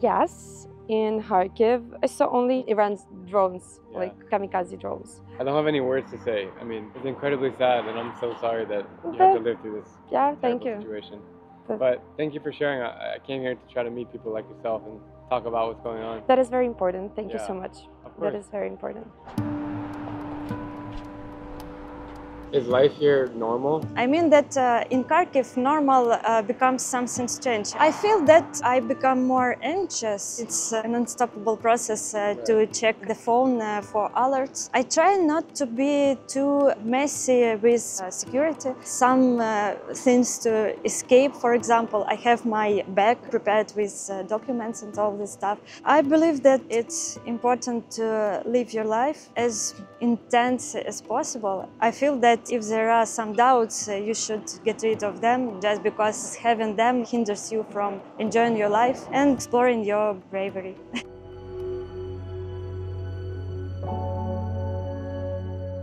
Yes, in Kharkiv, I saw only Iran's drones, like kamikaze drones.
I don't have any words to say. I mean, it's incredibly sad, and I'm so sorry that you have to live through this terrible situation. But thank you for sharing. I came here to try to meet people like yourself and talk about what's going on.
That is very important. Thank you so much.
Of course.
That is very important.
Is life here normal?
I mean that in Kharkiv, normal becomes something strange. I feel that I become more anxious. It's an unstoppable process to check the phone for alerts. I try not to be too messy with security. Some things to escape, for example, I have my bag prepared with documents and all this stuff. I believe that it's important to live your life as intense as possible. I feel that if there are some doubts, you should get rid of them just because having them hinders you from enjoying your life and exploring your bravery.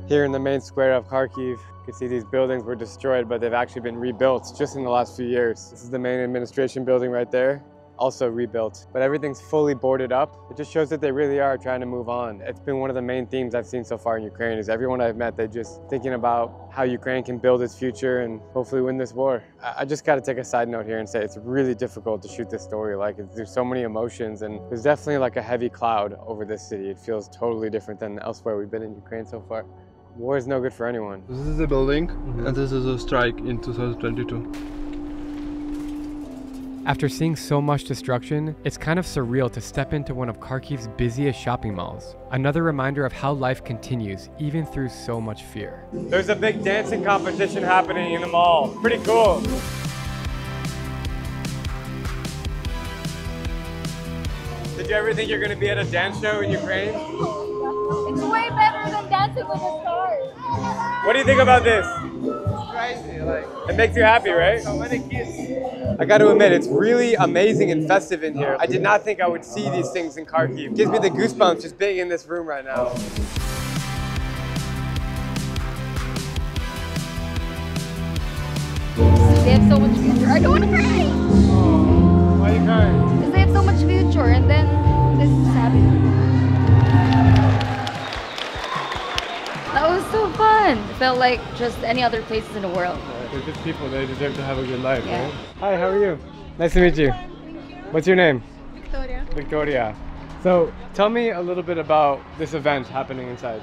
Here in the main square of Kharkiv, you can see these buildings were destroyed, but they've actually been rebuilt just in the last few years. This is the main administration building right there, also rebuilt, but everything's fully boarded up. It just shows that they really are trying to move on. It's been one of the main themes I've seen so far in Ukraine is everyone I've met, they're just thinking about how Ukraine can build its future and hopefully win this war. I just got to take a side note here and say it's really difficult to shoot this story. Like there's so many emotions and there's definitely like a heavy cloud over this city. It feels totally different than elsewhere we've been in Ukraine so far. War is no good for anyone.
This is the building and this is a strike in 2022.
After seeing so much destruction, it's kind of surreal to step into one of Kharkiv's busiest shopping malls. Another reminder of how life continues, even through so much fear.
There's a big dancing competition happening in the mall. Pretty cool. Did you ever think you're going to be at a dance show in Ukraine?
It's way better than Dancing with the Stars.
What do you think about this?
It's crazy, like...
It makes you happy, right?
So many kids.
I got to admit, it's really amazing and festive in here. I did not think I would see these things in Kharkiv. It gives me the goosebumps just being in this room right now.
They have so much future. I don't want to cry!
Oh, why are you crying?
Because they have so much future and then this is happening. That was so fun. It felt like just any other places in the world.
They're just people, they deserve to have a good life, right? Hi, how are you? Nice to meet you. What's your name?
Victoria.
Victoria. So, tell me a little bit about this event happening inside.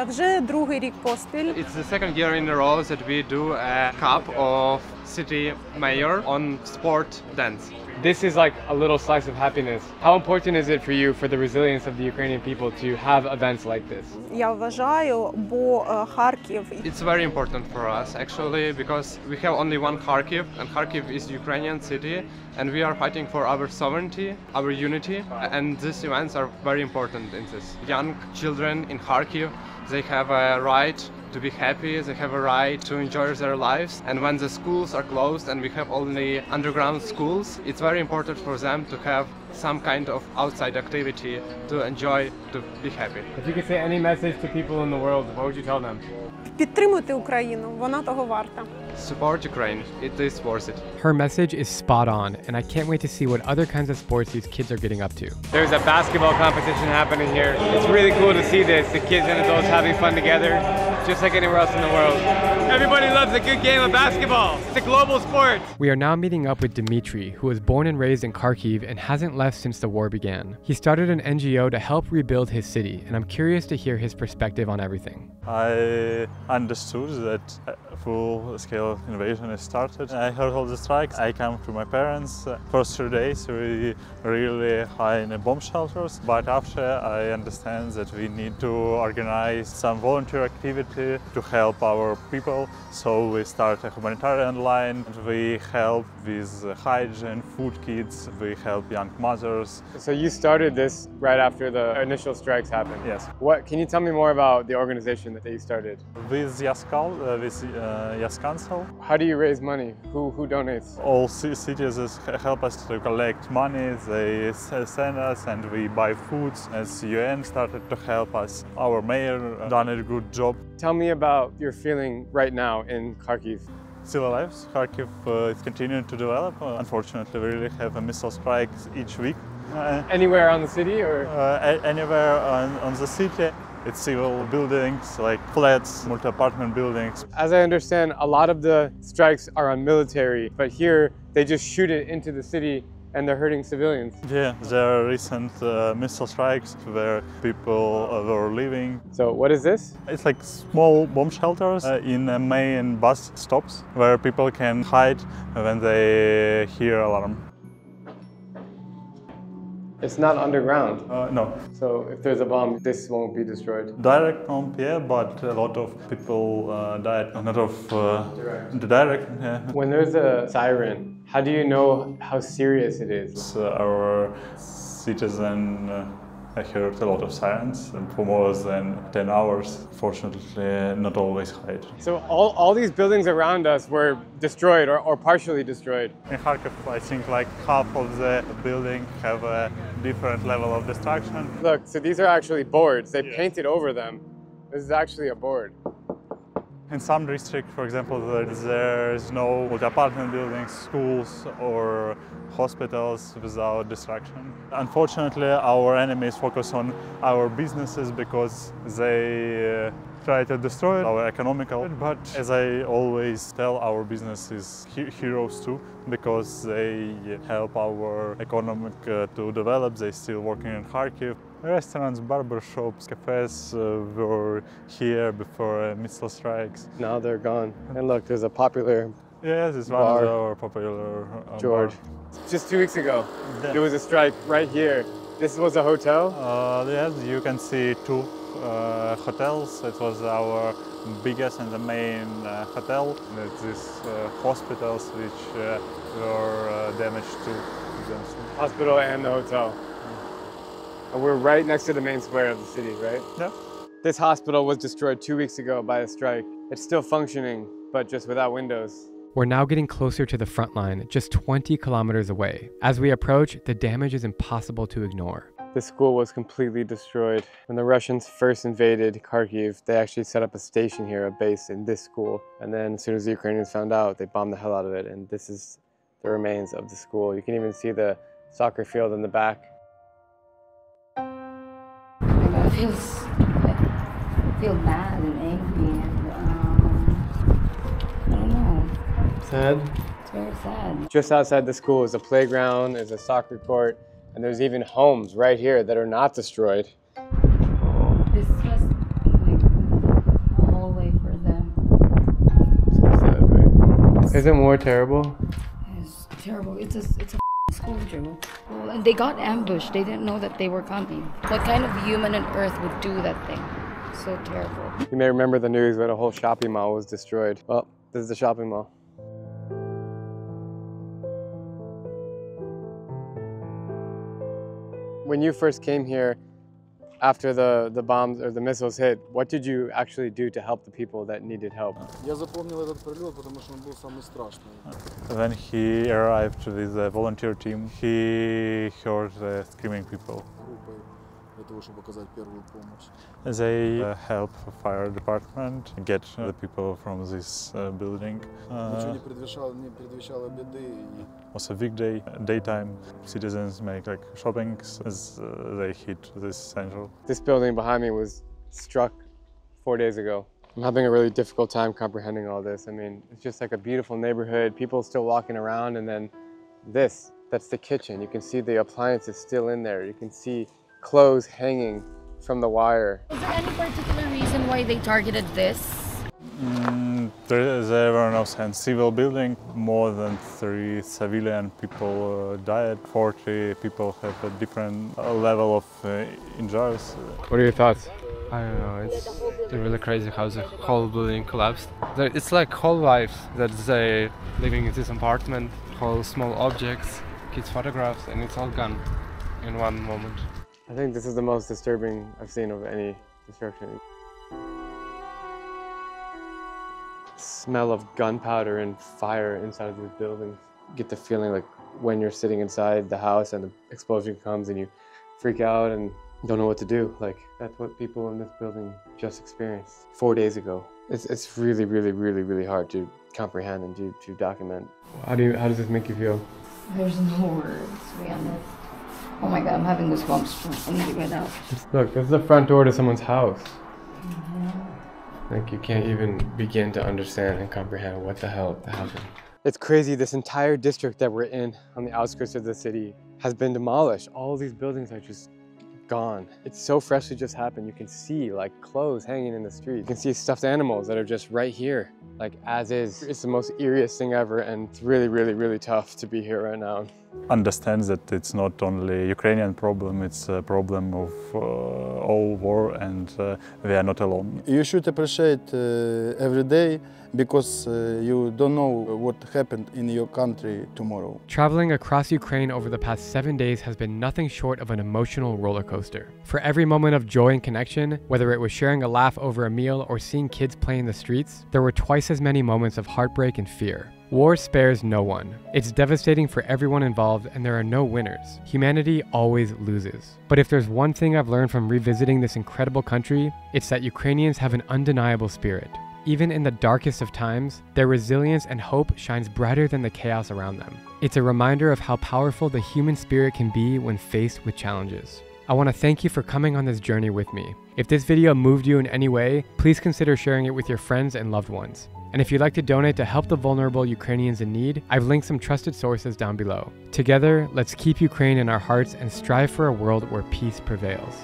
Вже другий рік поспіль.
It's the second year in a row that we do a cup of city mayor on sport dance.
This is like a little slice of happiness. How important is it for you, for the resilience of the Ukrainian people, to have events like this?
Я вважаю, бо Харків.
It's very important for us actually because we have only one Kharkiv and Kharkiv is Ukrainian city and we are fighting for our sovereignty, our unity, and these events are very important in this. Young children in Kharkiv, they have a right to be happy, they have a right to enjoy their lives, and when the schools are closed and we have only underground schools, it's very important for them to have some kind of outside activity to enjoy, to be happy.
If you could say any message to people in the world, what would you tell them?
Підтримуйте Україну, вона того варта.
Support Ukraine, it is worth it.
Her message is spot on, and I can't wait to see what other kinds of sports these kids are getting up to.
There's a basketball competition happening here. It's really cool to see this, the kids and adults having fun together, just like anywhere else in the world. Everybody loves a good game of basketball. It's a global sport.
We are now meeting up with Dmitry, who was born and raised in Kharkiv and hasn't left since the war began. He started an NGO to help rebuild his city, and I'm curious to hear his perspective on everything.
I understood that full-scale invasion is started. I heard all the strikes. I come to my parents. First 3 days we really high in the bomb shelters, but after I understand that we need to organize some volunteer activity to help our people. So we start a humanitarian line. We help with hygiene, food kits. We help young mothers.
So you started this right after the initial strikes happened?
Yes.
What can you tell me more about the organization that you started?
With Yas Council.
How do you raise money? Who donates?
All cities help us to collect money. They send us and we buy foods. As UN started to help us, our mayor done a good job.
Tell me about your feeling right now in Kharkiv.
Still alive. Kharkiv is continuing to develop. Unfortunately, we really have a missile strikes each week.
Anywhere on the city or?
Anywhere on the city. It's civil buildings, like flats, multi-apartment buildings.
As I understand, a lot of the strikes are on military, but here they just shoot it into the city and they're hurting civilians.
Yeah, there are recent missile strikes where people were living.
So what is this?
It's like small bomb shelters in main bus stops where people can hide when they hear alarm.
It's not underground?
No.
So if there's a bomb, this won't be destroyed?
Direct bomb, yeah, but a lot of people died. Not of direct. Yeah.
When there's a siren, how do you know how serious it is?
Our citizen I heard a lot of sirens and for more than 10 hours. Fortunately, not always hide.
So all these buildings around us were destroyed or partially destroyed?
In Kharkiv, I think like half of the building have a different level of destruction.
Look, so these are actually boards. They painted over them. This is actually a board.
In some districts, for example, there's no apartment buildings, schools or hospitals without destruction. Unfortunately, our enemies focus on our businesses because they try to destroy our economical. But as I always tell, our business is heroes too, because they help our economic to develop. They're still working in Kharkiv. Restaurants, barber shops, cafes were here before missile strikes.
Now they're gone. And look, there's a popular
Yes, it's one
bar.
of our popular
George.
bar.
Just 2 weeks ago,
Yeah.
there was a strike right here. This was a hotel?
Yes, you can see two hotels. It was our biggest and the main hotel. It's these hospitals which were damaged too.
Hospital and the hotel. And we're right next to the main square of the city, right?
Yeah.
This hospital was destroyed 2 weeks ago by a strike. It's still functioning, but just without windows.
We're now getting closer to the front line, just 20 kilometers away. As we approach, the damage is impossible to ignore.
The school was completely destroyed. When the Russians first invaded Kharkiv, they actually set up a station here, a base in this school. And then as soon as the Ukrainians found out, they bombed the hell out of it. And this is the remains of the school. You can even see the soccer field in the back.
I feel bad and angry and I don't know.
Sad?
It's very sad.
Just outside the school is a playground, there's a soccer court, and there's even homes right here that are not destroyed.
This was like a hallway for them.
So sad, right? Isn't war terrible?
It's terrible. It's a school, Drew. Well, and they got ambushed. They didn't know that they were coming. What kind of human on earth would do that thing? So terrible.
You may remember the news when a whole shopping mall was destroyed. Well, this is the shopping mall. When you first came here, after the bombs or the missiles hit, what did you actually do to help the people that needed help?
When he arrived with the volunteer team, he heard screaming people. They help fire department get the people from this building. It was a weekday, daytime. Citizens make like shopping as they hit this center.
This building behind me was struck 4 days ago. I'm having a really difficult time comprehending all this. I mean, it's just like a beautiful neighborhood, people still walking around, and then this, that's the kitchen. You can see the appliances still in there. You can see clothes hanging from the wire.
Was there any particular reason why they targeted this?
and there were no civil building. More than 3 civilian people died. 40 people have a different level of injuries.
What are your thoughts?
I don't know, it's really crazy how the whole building collapsed. It's like whole lives that they living in this apartment, whole small objects, kids' photographs, and it's all gone in one moment.
I think this is the most disturbing I've seen of any destruction. Smell of gunpowder and fire inside of these buildings. You get the feeling like when you're sitting inside the house and the explosion comes and you freak out and don't know what to do. Like, that's what people in this building just experienced 4 days ago. It's really, really, really, really hard to comprehend and to document.
How does this make you feel?
There's no words, to be honest. Oh my god, I'm having goosebumps. I need to get out.
Look, this is the front door to someone's house. Like, you can't even begin to understand and comprehend what the hell happened.
It's crazy, this entire district that we're in on the outskirts of the city has been demolished. All these buildings are just gone. It's so freshly just happened. You can see like clothes hanging in the street. You can see stuffed animals that are just right here, like as is. It's the most eeriest thing ever, and it's really, really, really tough to be here right now.
Understand that it's not only a Ukrainian problem, it's a problem of all war, and we are not alone.
You should appreciate every day, because you don't know what happened in your country tomorrow.
Traveling across Ukraine over the past 7 days has been nothing short of an emotional roller coaster. For every moment of joy and connection, whether it was sharing a laugh over a meal or seeing kids play in the streets, there were twice as many moments of heartbreak and fear. War spares no one. It's devastating for everyone involved, and there are no winners. Humanity always loses. But if there's one thing I've learned from revisiting this incredible country, it's that Ukrainians have an undeniable spirit. Even in the darkest of times, their resilience and hope shines brighter than the chaos around them. It's a reminder of how powerful the human spirit can be when faced with challenges. I want to thank you for coming on this journey with me. If this video moved you in any way, please consider sharing it with your friends and loved ones. And if you'd like to donate to help the vulnerable Ukrainians in need, I've linked some trusted sources down below. Together, let's keep Ukraine in our hearts and strive for a world where peace prevails.